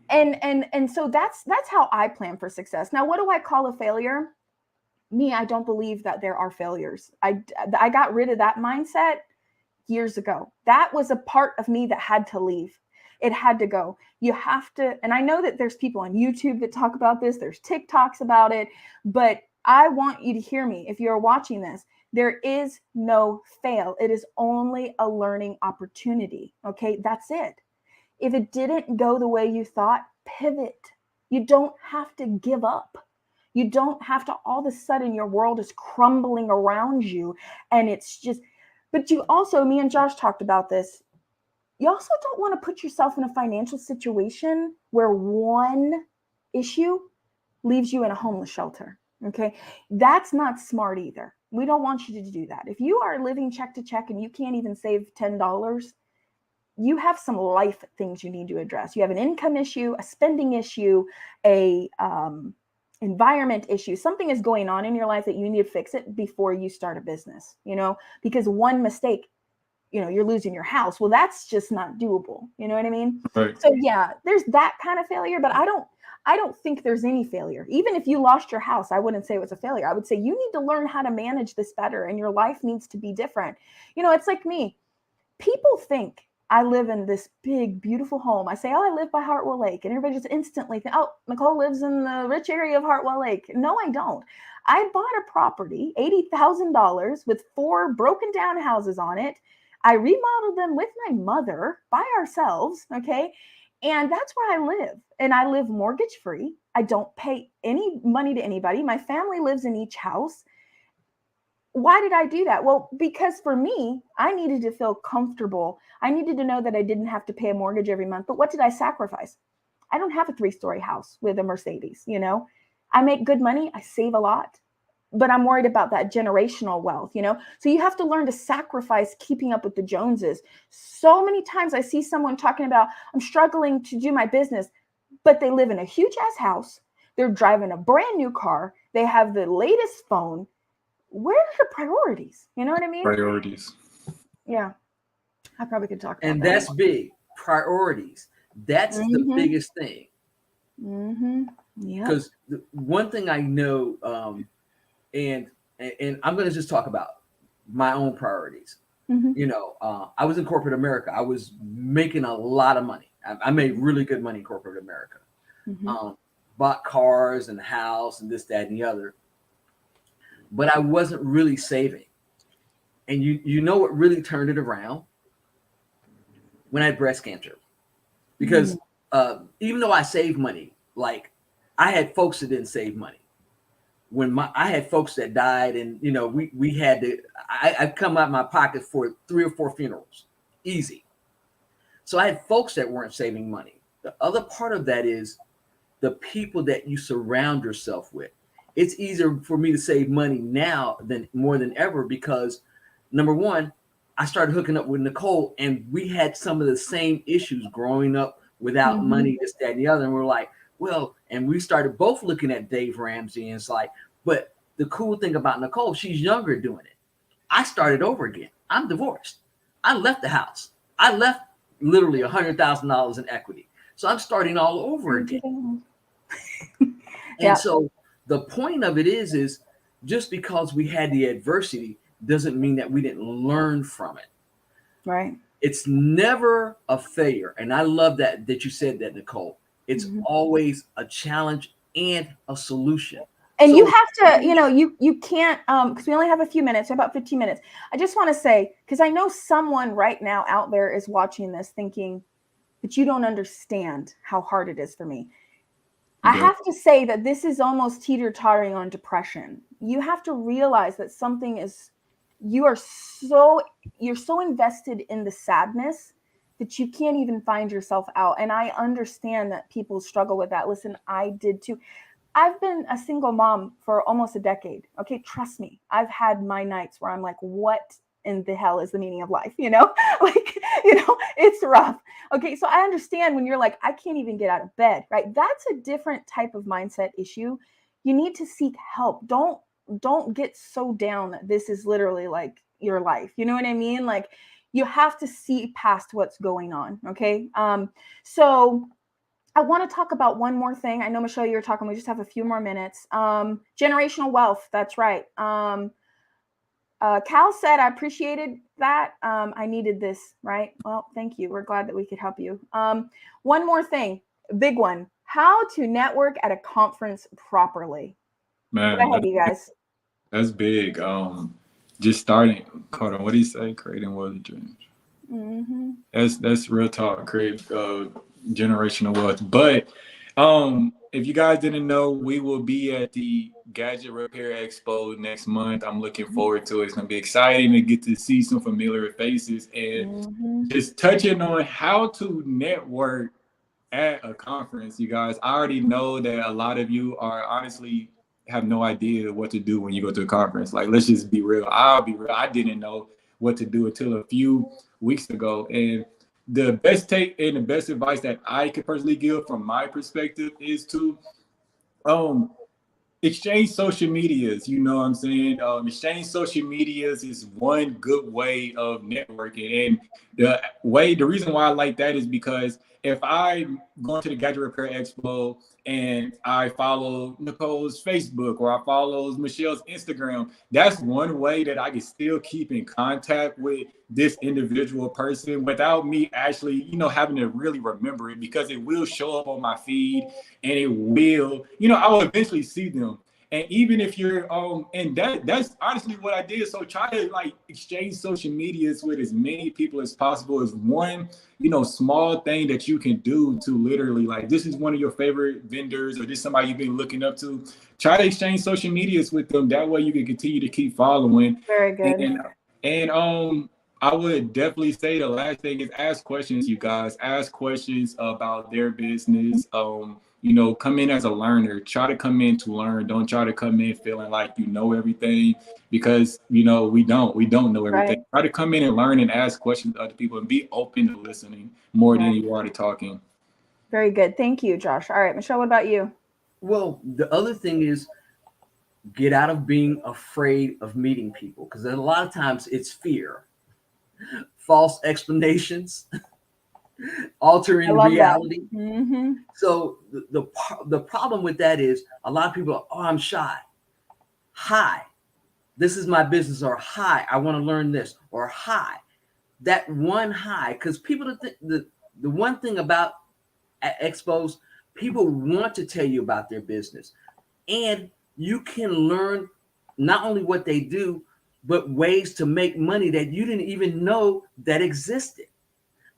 And so that's how I plan for success. Now, what do I call a failure? Me, I don't believe that there are failures. I got rid of that mindset years ago. That was a part of me that had to leave. It had to go. You have to, and I know that there's people on YouTube that talk about this. There's TikToks about it, but I want you to hear me. If you're watching this, there is no fail. It is only a learning opportunity. Okay, that's it. If it didn't go the way you thought, pivot. You don't have to give up. You don't have to, all of a sudden your world is crumbling around you and it's just, but you also, me and Josh talked about this. You also don't want to put yourself in a financial situation where one issue leaves you in a homeless shelter. Okay. That's not smart either. We don't want you to do that. If you are living check to check and you can't even save $10, you have some life things you need to address. You have an income issue, a spending issue, a environment issue. Something is going on in your life that you need to fix it before you start a business, because one mistake, you're losing your house. Well, that's just not doable. You know what I mean? Right. So yeah, there's that kind of failure, but I don't think there's any failure. Even if you lost your house, I wouldn't say it was a failure. I would say you need to learn how to manage this better and your life needs to be different. It's like me. People think I live in this big, beautiful home. I say, I live by Hartwell Lake. And everybody just instantly think, Nicole lives in the rich area of Hartwell Lake. No, I don't. I bought a property, $80,000 with 4 broken down houses on it. I remodeled them with my mother by ourselves. Okay. And that's where I live. And I live mortgage free. I don't pay any money to anybody. My family lives in each house. Why did I do that? Well, because for me, I needed to feel comfortable. I needed to know that I didn't have to pay a mortgage every month. But what did I sacrifice? I don't have a 3-story house with a Mercedes. I make good money. I save a lot, but I'm worried about that generational wealth, So you have to learn to sacrifice keeping up with the Joneses. So many times I see someone talking about, I'm struggling to do my business, but they live in a huge ass house. They're driving a brand new car. They have the latest phone. Where are your priorities? You know what I mean? Priorities. Yeah. I probably could talk about And that. that's big. Priorities. That's the biggest thing. Yeah. Because one thing I know, and I'm going to just talk about my own priorities. I was in corporate America. I was making a lot of money. I made really good money in corporate America. Bought cars and a house and this, that, and the other. But I wasn't really saving. And you know what really turned it around? When I had breast cancer. Because even though I saved money, like I had folks that didn't save money. I had folks that died and, we had to, I'd come out of my pocket for 3 or 4 funerals. Easy. So I had folks that weren't saving money. The other part of that is the people that you surround yourself with. It's easier for me to save money now more than ever because number one, I started hooking up with Nicole, and we had some of the same issues growing up without money, this, that, and the other. And we're like, well, and we started both looking at Dave Ramsey, and it's like, but the cool thing about Nicole, she's younger doing it. I started over again. I'm divorced. I left the house. I left literally $100,000 in equity. So I'm starting all over again. And so the point of it is just because we had the adversity doesn't mean that we didn't learn from it. Right. It's never a failure. And I love that you said that, Nicole. It's always a challenge and a solution. And so, you have to, you can't, because we only have a few minutes, about 15 minutes. I just want to say, because I know someone right now out there is watching this thinking, but you don't understand how hard it is for me. I have to say that this is almost teeter-tottering on depression. You have to realize that you're so invested in the sadness that you can't even find yourself out. And I understand that people struggle with that. Listen, I did too. I've been a single mom for almost a decade. Okay, trust me. I've had my nights where I'm like, what in the hell is the meaning of life? It's rough. Okay, so I understand when you're like, I can't even get out of bed, right? That's a different type of mindset issue. You need to seek help. Don't get so down that this is literally like your life. You know what I mean? Like, you have to see past what's going on. Okay. So I want to talk about one more thing. I know, Michelle, you were talking, we just have a few more minutes. Generational wealth. That's right. Cal said, I appreciated that. I needed this, right? Well, thank you. We're glad that we could help you. One more thing, big one, how to network at a conference properly. Man, go ahead, you guys. That's big. Just starting, hold on, what do you say? Creating wealth dreams. That's real talk, create generational wealth. But if you guys didn't know, we will be at the Gadget Repair Expo next month. I'm looking forward to it. It's going to be exciting to get to see some familiar faces and just touching on how to network at a conference, you guys. I already know that a lot of you are honestly have no idea what to do when you go to a conference. Like, let's just be real. I'll be real. I didn't know what to do until a few weeks ago. And the best take and the best advice that I could personally give from my perspective is to exchange social medias. You know what I'm saying? Exchange social medias is one good way of networking. And the reason why I like that is because if I'm going to the Gadget Repair Expo and I follow Nicole's Facebook or I follow Michelle's Instagram, that's one way that I can still keep in contact with this individual person without me actually, having to really remember it, because it will show up on my feed and it will, I will eventually see them. And even if you're and that's honestly what I did. So try to exchange social medias with as many people as possible is one, small thing that you can do to literally, this is one of your favorite vendors or this is somebody you've been looking up to. Try to exchange social medias with them. That way you can continue to keep following. Very good. And I would definitely say the last thing is ask questions, you guys. Ask questions about their business. Come in as a learner. Try to come in to learn. Don't try to come in feeling like you know everything, because we don't know everything. Right. Try to come in and learn and ask questions to other people and be open to listening more than you are to talking. Very good. Thank you, Josh. All right, Michelle, what about you? Well, the other thing is get out of being afraid of meeting people, because a lot of times it's fear, false explanations, altering reality. So the problem with that is a lot of people are, oh, I'm shy. Hi, this is my business, or hi, I want to learn this, or hi. That one hi, because people, the one thing about expos, people want to tell you about their business, and you can learn not only what they do, but ways to make money that you didn't even know that existed.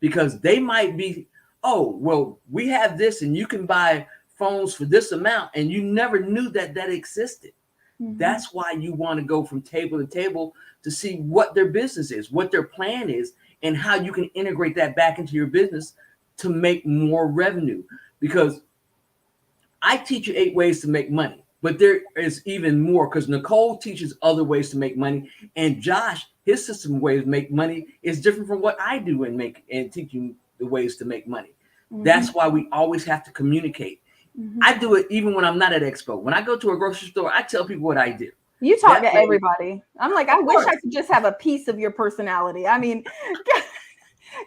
Because they might be, oh, well, we have this and you can buy phones for this amount, and you never knew that existed. That's why you want to go from table to table to see what their business is, what their plan is, and how you can integrate that back into your business to make more revenue. Because I teach you 8 ways to make money. But there is even more because Nicole teaches other ways to make money, and Josh, his system of ways to make money is different from what I do and teaching the ways to make money. Mm-hmm. That's why we always have to communicate. Mm-hmm. I do it even when I'm not at Expo. When I go to a grocery store, I tell people what I do. You talk to everybody. I'm like, I wish I could just have a piece of your personality. I mean,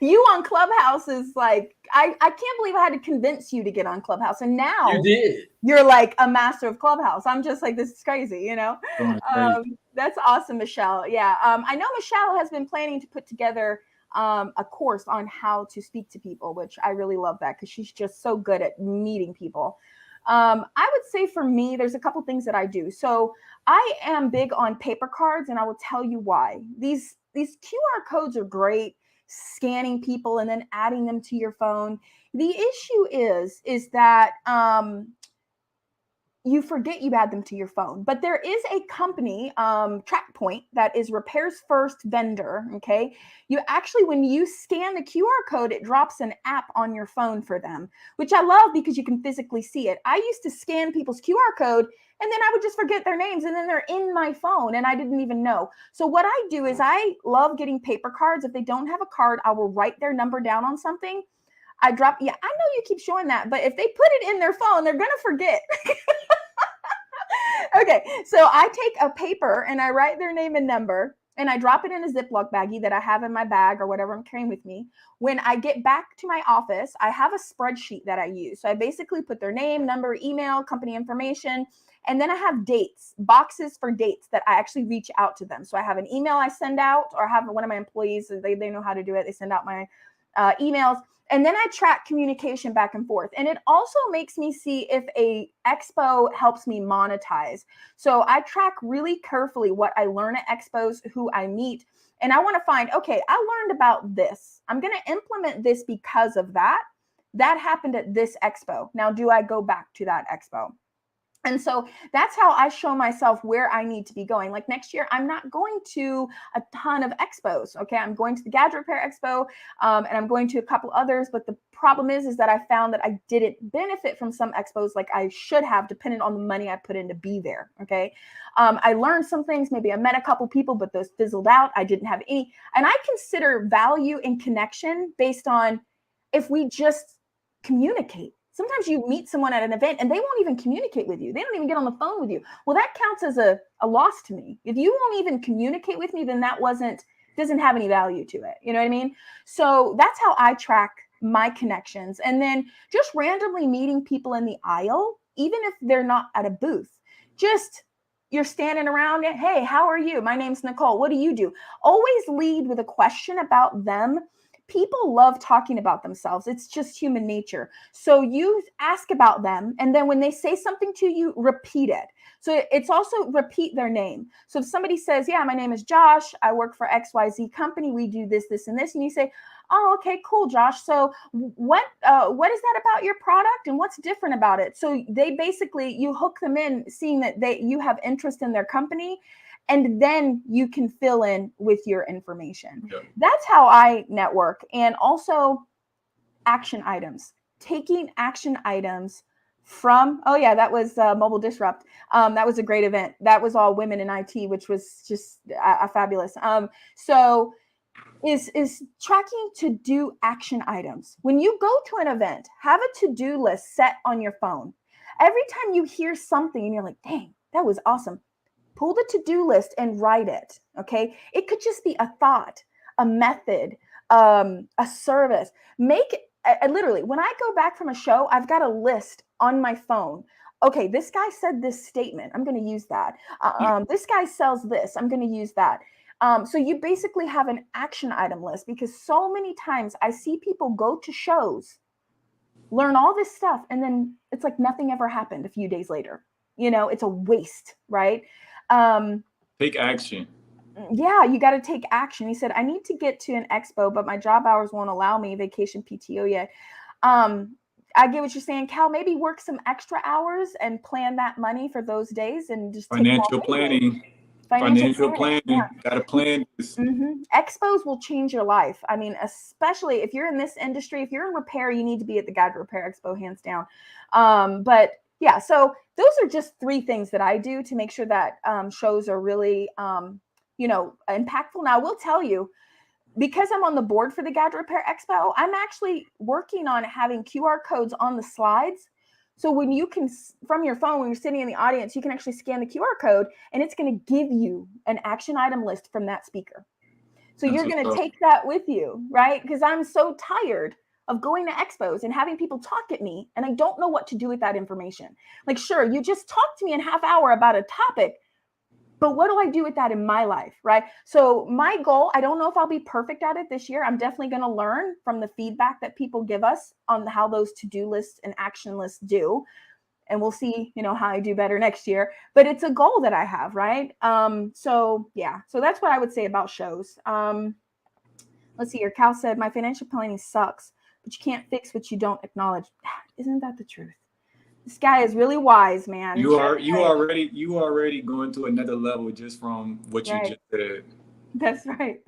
you on Clubhouse is like, I can't believe I had to convince you to get on Clubhouse. And now you did. You're like a master of Clubhouse. I'm just like, this is crazy, you know? That's awesome, Michelle. Yeah. I know Michelle has been planning to put together a course on how to speak to people, which I really love that because she's just so good at meeting people. I would say for me, there's a couple things that I do. So I am big on paper cards, and I will tell you why. These QR codes are great, scanning people and then adding them to your phone. The issue is that you forget you add them to your phone. But there is a company, TrackPoint, that is Repair's first vendor. Okay, you actually, when you scan the QR code, it drops an app on your phone for them, which I love because you can physically see it. I used to scan people's QR code, and then I would just forget their names, and then they're in my phone, and I didn't even know. So what I do is I love getting paper cards. If they don't have a card, I will write their number down on something. I know you keep showing that, but if they put it in their phone, they're going to forget. Okay, so I take a paper and I write their name and number, and I drop it in a Ziploc baggie that I have in my bag or whatever I'm carrying with me. When I get back to my office, I have a spreadsheet that I use. So I basically put their name, number, email, company information, and then I have dates, boxes for dates that I actually reach out to them. So I have an email I send out, or I have one of my employees, they know how to do it. They send out my emails. And then I track communication back and forth. And it also makes me see if a expo helps me monetize. So I track really carefully what I learn at expos, who I meet. And I want to find, okay, I learned about this. I'm going to implement this because of that. That happened at this expo. Now, do I go back to that expo? And so that's how I show myself where I need to be going. Like next year, I'm not going to a ton of expos. Okay, I'm going to the Gadget Repair Expo, and I'm going to a couple others. But the problem is that I found that I didn't benefit from some expos like I should have, depending on the money I put in to be there. Okay, I learned some things. Maybe I met a couple people, but those fizzled out. I didn't have any. And I consider value in connection based on if we just communicate. Sometimes you meet someone at an event and they won't even communicate with you. They don't even get on the phone with you. Well, that counts as a loss to me. If you won't even communicate with me, then that doesn't have any value to it. You know what I mean? So that's how I track my connections. And then just randomly meeting people in the aisle, even if they're not at a booth, just you're standing around. Hey, how are you? My name's Nicole. What do you do? Always lead with a question about them. People love talking about themselves. It's just human nature. So you ask about them, and then when they say something to you, repeat it. So it's also repeat their name. So if somebody says, yeah, my name is Josh, I work for XYZ company, we do this, this, and this, and you say, oh, okay, cool, Josh. So what is that about your product, and what's different about it? So they basically, you hook them in, seeing that you have interest in their company, and then you can fill in with your information. Yeah. That's how I network. And also action items, taking action items from, oh yeah, that was Mobile Disrupt. That was a great event. That was all women in IT, which was just fabulous. So is tracking to-do action items. When you go to an event, have a to-do list set on your phone. Every time you hear something and you're like, dang, that was awesome, pull the to-do list and write it, okay? It could just be a thought, a method, a service. Make it, literally, when I go back from a show, I've got a list on my phone. Okay, this guy said this statement. I'm going to use that. This guy sells this. I'm going to use that. So you basically have an action item list, because so many times I see people go to shows, learn all this stuff, and then it's like nothing ever happened a few days later. You know, it's a waste, right? Take action. Yeah, you got to take action. He said, I need to get to an expo, but my job hours won't allow me vacation PTO yet. I get what you're saying, Cal. Maybe work some extra hours and plan that money for those days, and just financial planning. Financial planning. Yeah. Got to plan this. Mm-hmm. Expos will change your life. I mean, especially if you're in this industry, if you're in repair, you need to be at the Gadget Repair Expo, hands down. But yeah, so those are just 3 things that I do to make sure that shows are really, impactful. Now, I will tell you, because I'm on the board for the Gadget Repair Expo, I'm actually working on having QR codes on the slides. So when you can, from your phone, when you're sitting in the audience, you can actually scan the QR code and it's going to give you an action item list from that speaker. So you're going to take that with you, right? Because I'm so tired of going to expos and having people talk at me and I don't know what to do with that information. Like, sure, you just talked to me in a half hour about a topic, but what do I do with that in my life, right? So my goal, I don't know if I'll be perfect at it this year. I'm definitely going to learn from the feedback that people give us on how those to-do lists and action lists do. And we'll see, how I do better next year. But it's a goal that I have, right? So that's what I would say about shows. Let's see here. Cal said, my financial planning sucks, but you can't fix what you don't acknowledge. Isn't that the truth? This guy is really wise, man. You already going to another level just from what you just said. That's right.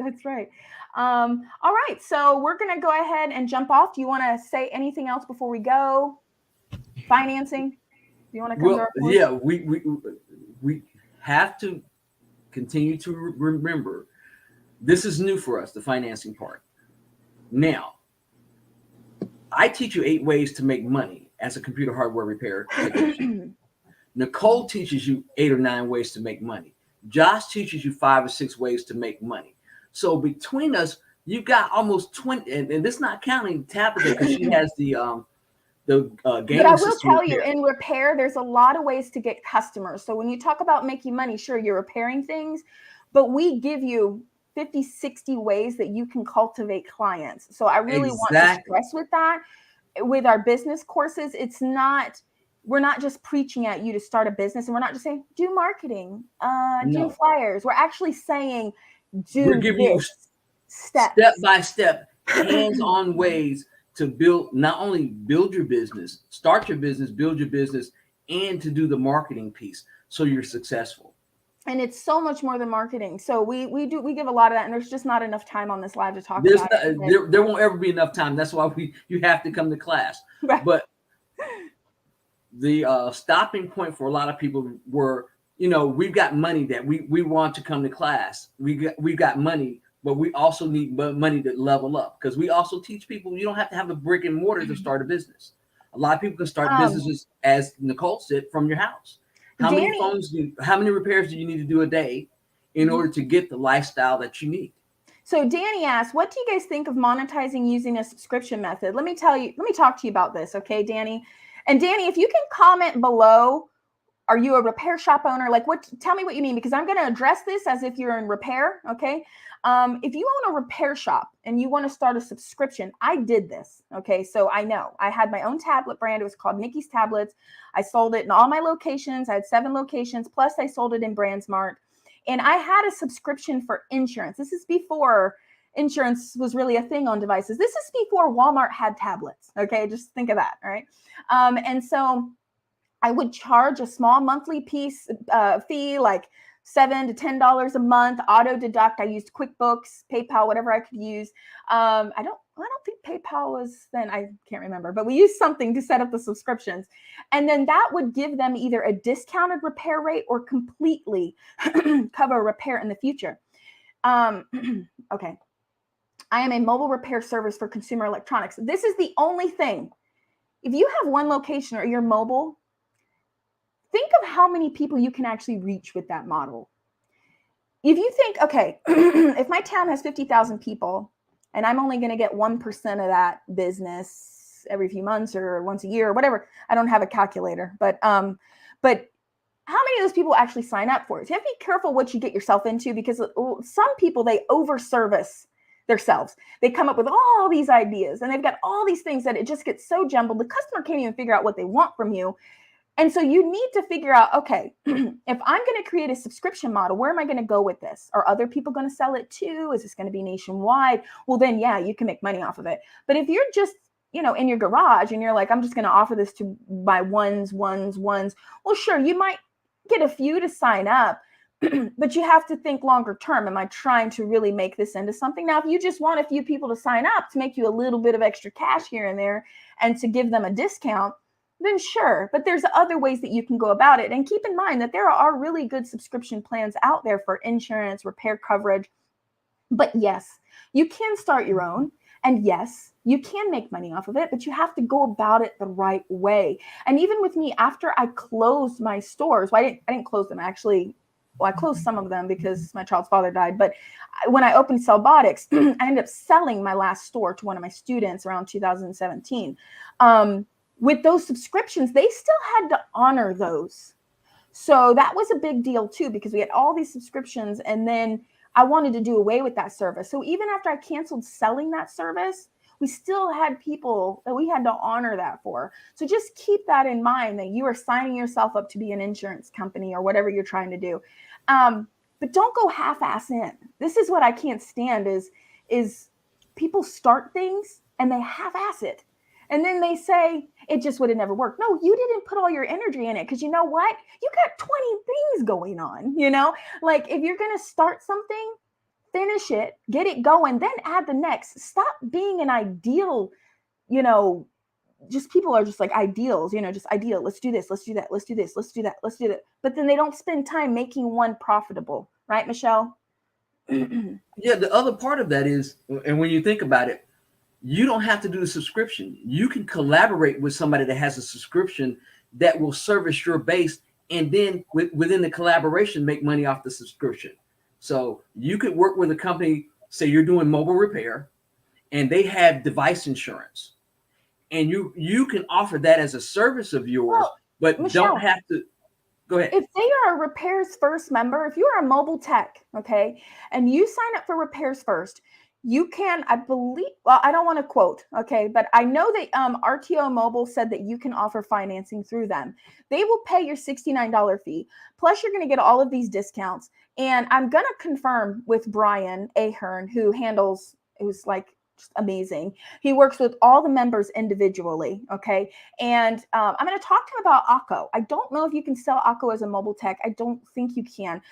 All right, so we're gonna go ahead and jump off. Do you want to say anything else before we go? Financing? Do you want to come to our course? Yeah, we have to continue to remember this is new for us, the financing part. Now, I teach you 8 ways to make money as a computer hardware repair technician. Nicole teaches you 8 or 9 ways to make money. Josh teaches you 5 or 6 ways to make money. So between us, you've got almost 20, and this is not counting Tabitha because she has the gaming but I will tell repair. You, in repair, there's a lot of ways to get customers. So when you talk about making money, sure, you're repairing things, but we give you 50, 60 ways that you can cultivate clients. So I really want to stress with that. With our business courses, we're not just preaching at you to start a business, and we're not just saying do marketing, do flyers. We're actually saying we're giving you step by step, hands-on ways to not only build your business, start your business, build your business, and to do the marketing piece so you're successful. And it's so much more than marketing. So we give a lot of that, and there's just not enough time on this live to talk about it. There won't ever be enough time. That's why you have to come to class. Right. But the stopping point for a lot of people were, we've got money that we want to come to class. We've got money, but we also need money to level up, because we also teach people you don't have to have a brick and mortar to start a business. A lot of people can start businesses, as Nicole said, from your house. How many repairs do you need to do a day in order to get the lifestyle that you need? So Danny asked, what do you guys think of monetizing using a subscription method? Let me talk to you about this. Okay, Danny. And Danny, if you can comment below, are you a repair shop owner? Tell me what you mean, because I'm going to address this as if you're in repair. Okay. If you own a repair shop and you want to start a subscription, I did this. Okay. So I know I had my own tablet brand. It was called Nikki's Tablets. I sold it in all my locations. I had 7 locations, plus I sold it in BrandsMart. And I had a subscription for insurance. This is before insurance was really a thing on devices. This is before Walmart had tablets. Okay. Just think of that. All right. And so I would charge a small monthly fee, like $7 to $10 a month, auto deduct. I used QuickBooks, PayPal, whatever I could use. I don't think PayPal was then, I can't remember, but we used something to set up the subscriptions. And then that would give them either a discounted repair rate or completely cover a repair in the future. Okay. I am a mobile repair service for consumer electronics. This is the only thing. If you have one location or you're mobile, think of how many people you can actually reach with that model. If you think, okay, if my town has 50,000 people and I'm only going to get 1% of that business every few months or once a year or whatever, I don't have a calculator, but how many of those people actually sign up for it? So you have to be careful what you get yourself into, because some people, they over-service themselves. They come up with all these ideas and they've got all these things that it just gets so jumbled. The customer can't even figure out what they want from you. And so you need to figure out, okay, if I'm going to create a subscription model, where am I going to go with this? Are other people going to sell it too? Is this going to be nationwide? Well, then, yeah, you can make money off of it. But if you're just, in your garage and you're like, I'm just going to offer this to my ones. Well, sure, you might get a few to sign up, but you have to think longer term. Am I trying to really make this into something? Now, if you just want a few people to sign up to make you a little bit of extra cash here and there and to give them a discount, then sure. But there's other ways that you can go about it. And keep in mind that there are really good subscription plans out there for insurance, repair coverage. But yes, you can start your own. And yes, you can make money off of it, but you have to go about it the right way. And even with me, after I closed my stores, well, I didn't close them actually. Well, I closed some of them because my child's father died. But when I opened CellBotics, I ended up selling my last store to one of my students around 2017. With those subscriptions, they still had to honor those. So that was a big deal too, because we had all these subscriptions, and then I wanted to do away with that service. So even after I canceled selling that service, we still had people that we had to honor that for. So just keep that in mind, that you are signing yourself up to be an insurance company or whatever you're trying to do. But don't go half-ass in. This is what I can't stand is people start things and they half-ass it. And then they say, it just would have never worked. No, you didn't put all your energy in it, because you know what? You got 20 things going on, Like, if you're going to start something, finish it, get it going, then add the next. Stop being an ideal, just people are just like ideals, just ideal. Let's do this. Let's do that. Let's do this. Let's do that. Let's do that. But then they don't spend time making one profitable. Right, Michelle? Yeah, the other part of that is, and when you think about it, you don't have to do the subscription. You can collaborate with somebody that has a subscription that will service your base, and then within the collaboration, make money off the subscription. So you could work with a company, say you're doing mobile repair, and they have device insurance, and you can offer that as a service of yours, but Michelle, don't have to. Go ahead. If they are a Repairs First member, if you are a mobile tech, okay, and you sign up for Repairs First, you can, I believe, well, I don't want to quote, okay, but I know that RTO Mobile said that you can offer financing through them. They will pay your $69 fee. Plus, you're going to get all of these discounts. And I'm going to confirm with Brian Ahern, who handles, it was like just amazing. He works with all the members individually, okay? And I'm going to talk to him about Akko. I don't know if you can sell Akko as a mobile tech. I don't think you can.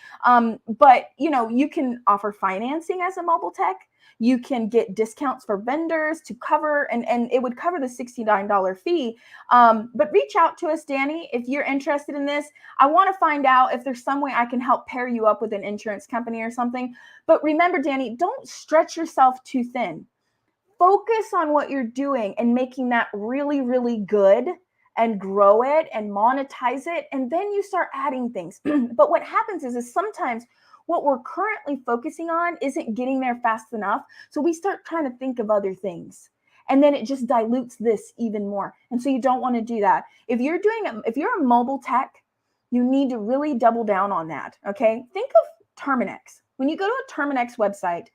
But, you can offer financing as a mobile tech. You can get discounts for vendors to cover, and it would cover the $69 fee. But reach out to us, Danny, if you're interested in this. I want to find out if there's some way I can help pair you up with an insurance company or something. But remember, Danny, don't stretch yourself too thin. Focus on what you're doing and making that really, really good, and grow it and monetize it. And then you start adding things. But what happens is sometimes what we're currently focusing on isn't getting there fast enough. So we start trying to think of other things, and then it just dilutes this even more. And so you don't want to do that. If you're a mobile tech, you need to really double down on that. Okay. Think of Terminex. When you go to a Terminex website,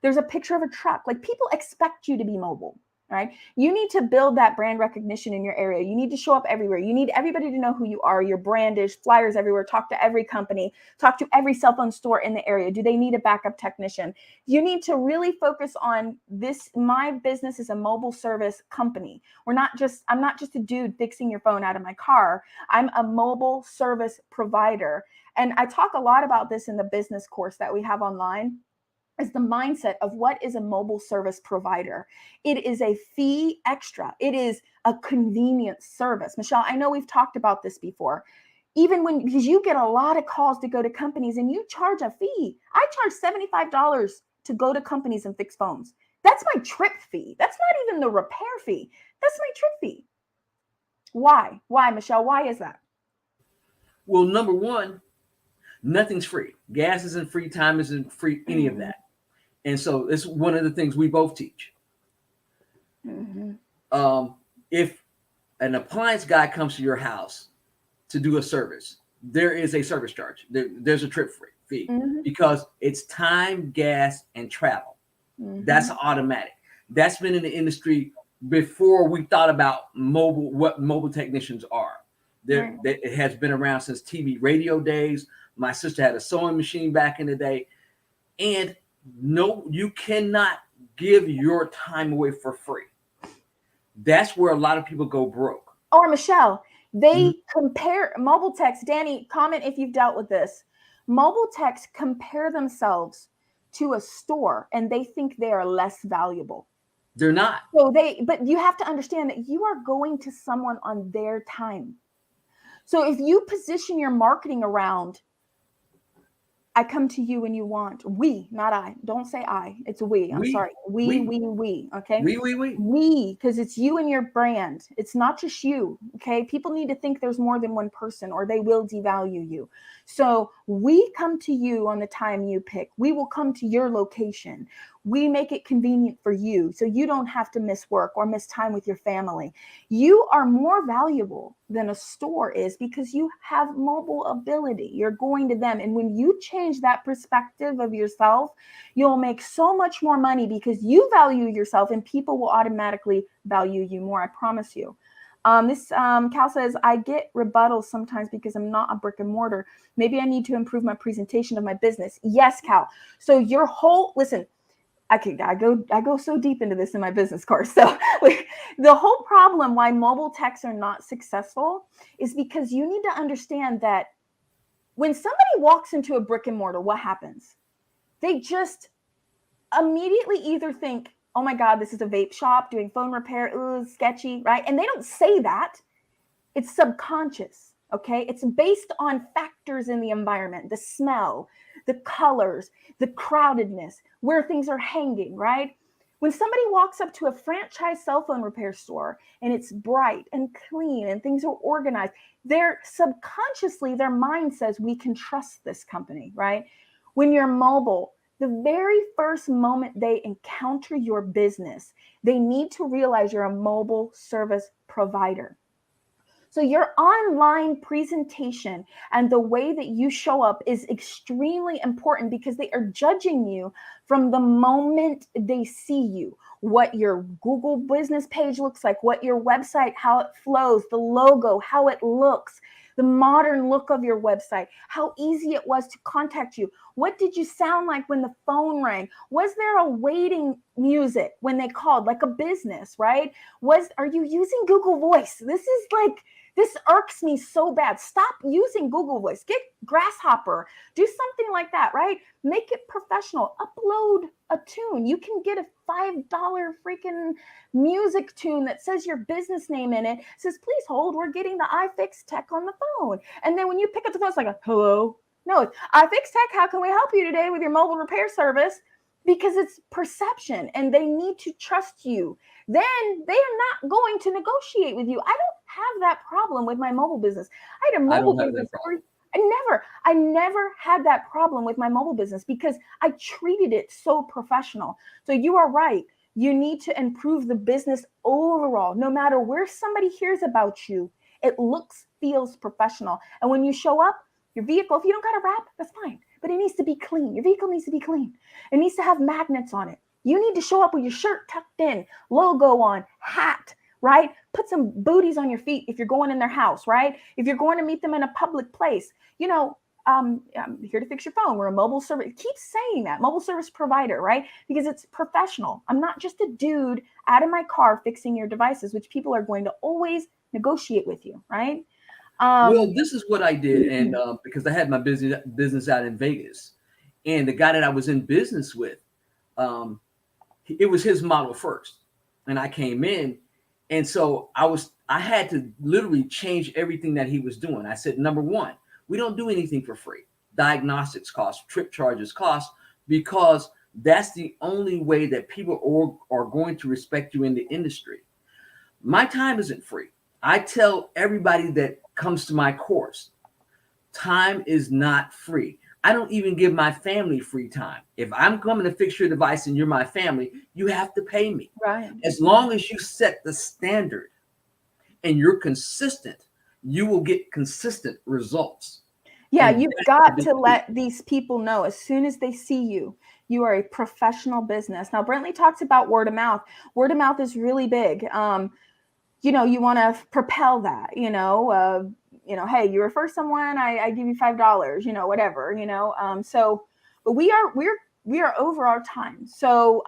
there's a picture of a truck. Like, people expect you to be mobile. Right? You need to build that brand recognition in your area. You need to show up everywhere. You need everybody to know who you are. Your brand is, flyers everywhere. Talk to every company. Talk to every cell phone store in the area. Do they need a backup technician? You need to really focus on this. My business is a mobile service company. I'm not just a dude fixing your phone out of my car. I'm a mobile service provider. And I talk a lot about this in the business course that we have online. Is the mindset of what is a mobile service provider. It is a fee extra. It is a convenience service. Michelle, I know we've talked about this before. Because you get a lot of calls to go to companies and you charge a fee. I charge $75 to go to companies and fix phones. That's my trip fee. That's not even the repair fee. That's my trip fee. Why? Why, Michelle? Why is that? Well, number one, nothing's free. Gas isn't free. Time isn't free. Any of that. And so it's one of the things we both teach. If an appliance guy comes to your house to do a service, there is a service charge. There's a trip fee because it's time, gas, and travel. That's automatic. That's been in the industry before we thought about what mobile technicians are. It has been around since TV radio days. My sister had a sewing machine back in the day. And no, you cannot give your time away for free. That's where a lot of people go broke. Or Michelle, they compare mobile techs. Danny, comment if you've dealt with this. Mobile techs compare themselves to a store and they think they are less valuable. They're not. So but you have to understand that you are going to someone on their time. So if you position your marketing around, I come to you when you want. We, not I. Don't say I. It's we. I'm sorry. We. Okay. We, because it's you and your brand. It's not just you. Okay. People need to think there's more than one person or they will devalue you. So we come to you on the time you pick. We will come to your location. We make it convenient for you so you don't have to miss work or miss time with your family. You are more valuable than a store is because you have mobile ability. You're going to them. And when you change that perspective of yourself, you'll make so much more money because you value yourself and people will automatically value you more. I promise you. Cal says, I get rebuttals sometimes because I'm not a brick and mortar. Maybe I need to improve my presentation of my business. Yes, Cal. So your whole, listen, I go so deep into this in my business course. So the whole problem why mobile techs are not successful is because you need to understand that when somebody walks into a brick and mortar, what happens? They just immediately either think, oh my God, this is a vape shop doing phone repair. Ooh, sketchy, right? And they don't say that. It's subconscious. Okay. It's based on factors in the environment, the smell, the colors, the crowdedness, where things are hanging, right? When somebody walks up to a franchise cell phone repair store and it's bright and clean and things are organized, they're subconsciously, their mind says, we can trust this company, right? When you're mobile, the very first moment they encounter your business, they need to realize you're a mobile service provider. So your online presentation and the way that you show up is extremely important because they are judging you from the moment they see you. What your Google business page looks like, what your website, how it flows, the logo, how it looks, the modern look of your website, how easy it was to contact you. What did you sound like when the phone rang? Was there a waiting music when they called, like a business, right? Are you using Google Voice? This irks me so bad. Stop using Google Voice. Get Grasshopper. Do something like that, right? Make it professional. Upload a tune. You can get a $5 freaking music tune that says your business name in it. It says, please hold, we're getting the iFix Tech on the phone. And then when you pick up the phone, it's like, hello? No, it's iFix Tech, how can we help you today with your mobile repair service? Because it's perception and they need to trust you. Then they are not going to negotiate with you. I don't have that problem with my mobile business. I had a mobile business. I never had that problem with my mobile business because I treated it so professional. So you are right. You need to improve the business overall. No matter where somebody hears about you, it looks, feels professional. And when you show up, your vehicle, if you don't got a wrap, that's fine. But it needs to be clean. Your vehicle needs to be clean. It needs to have magnets on it. You need to show up with your shirt tucked in, logo on, hat, right? Put some booties on your feet if you're going in their house, right? If you're going to meet them in a public place, I'm here to fix your phone. We're a mobile service. Keep saying that, mobile service provider, right? Because it's professional. I'm not just a dude out of my car fixing your devices, which people are going to always negotiate with you, right? Well, this is what I did, and because I had my business out in Vegas, and the guy that I was in business with, it was his model first, and I came in, and so I had to literally change everything that he was doing. I said, number one, we don't do anything for free. Diagnostics cost, trip charges cost, because that's the only way that people are going to respect you in the industry. My time isn't free. I tell everybody that comes to my course, time is not free. I don't even give my family free time. If I'm coming to fix your device and you're my family, you have to pay me. Right. As long as you set the standard and you're consistent, you will get consistent results. Yeah, you've got to let these people know as soon as they see you, you are a professional business. Now, Brentley talks about word of mouth. Word of mouth is really big. You want to propel that, hey, you refer someone, I give you $5, whatever, but we are over our time. So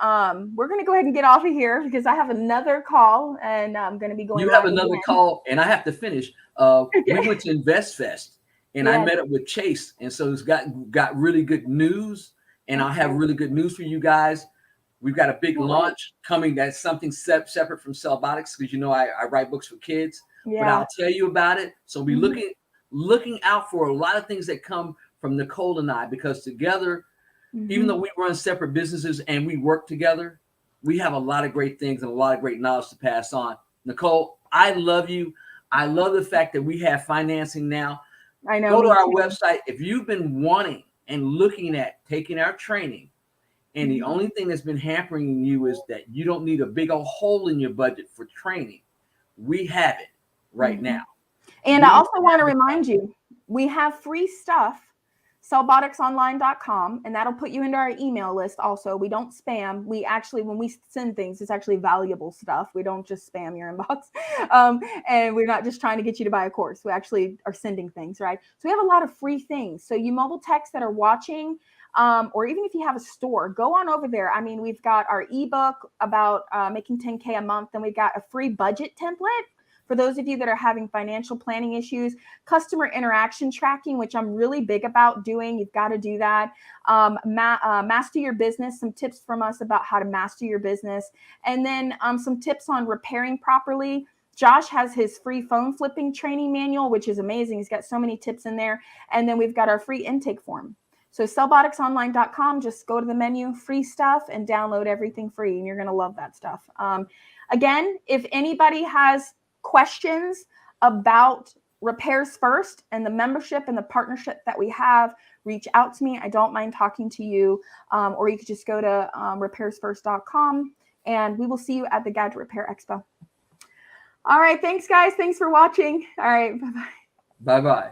we're going to go ahead and get off of here because I have another call and I'm going to be going. You have another call and I have to finish. We went to InvestFest and I met up with Chase. And so it's got really good news and I'll have really good news for you guys. We've got a big All right. launch coming. That's something separate from CellBotics, because I write books for kids. Yeah. But I'll tell you about it. So be Mhm. looking out for a lot of things that come from Nicole and I, because together, even though we run separate businesses and we work together, we have a lot of great things and a lot of great knowledge to pass on. Nicole, I love you. I love the fact that we have financing now. I know. Go to me our too. website if you've been wanting and looking at taking our training. And the only thing that's been hampering you is that you don't need a big old hole in your budget for training. We have it right now. And I also want to remind you, we have free stuff, CellBoticsOnline.com, and that'll put you into our email list also. We don't spam. We actually, when we send things, it's actually valuable stuff. We don't just spam your inbox. And we're not just trying to get you to buy a course. We actually are sending things, right? So we have a lot of free things. So you mobile techs that are watching, or even if you have a store, go on over there. I mean, we've got our ebook about making 10K a month, and we've got a free budget template for those of you that are having financial planning issues, customer interaction tracking, which I'm really big about doing. You've got to do that. Master your business, some tips from us about how to master your business. And then some tips on repairing properly. Josh has his free phone flipping training manual, which is amazing. He's got so many tips in there. And then we've got our free intake form. So CellBoticsOnline.com, just go to the menu, free stuff, and download everything free. And you're going to love that stuff. Again, if anybody has questions about Repairs First and the membership and the partnership that we have, reach out to me. I don't mind talking to you. Or you could just go to repairsfirst.com, and we will see you at the Gadget Repair Expo. All right. Thanks, guys. Thanks for watching. All right. Bye-bye. Bye-bye.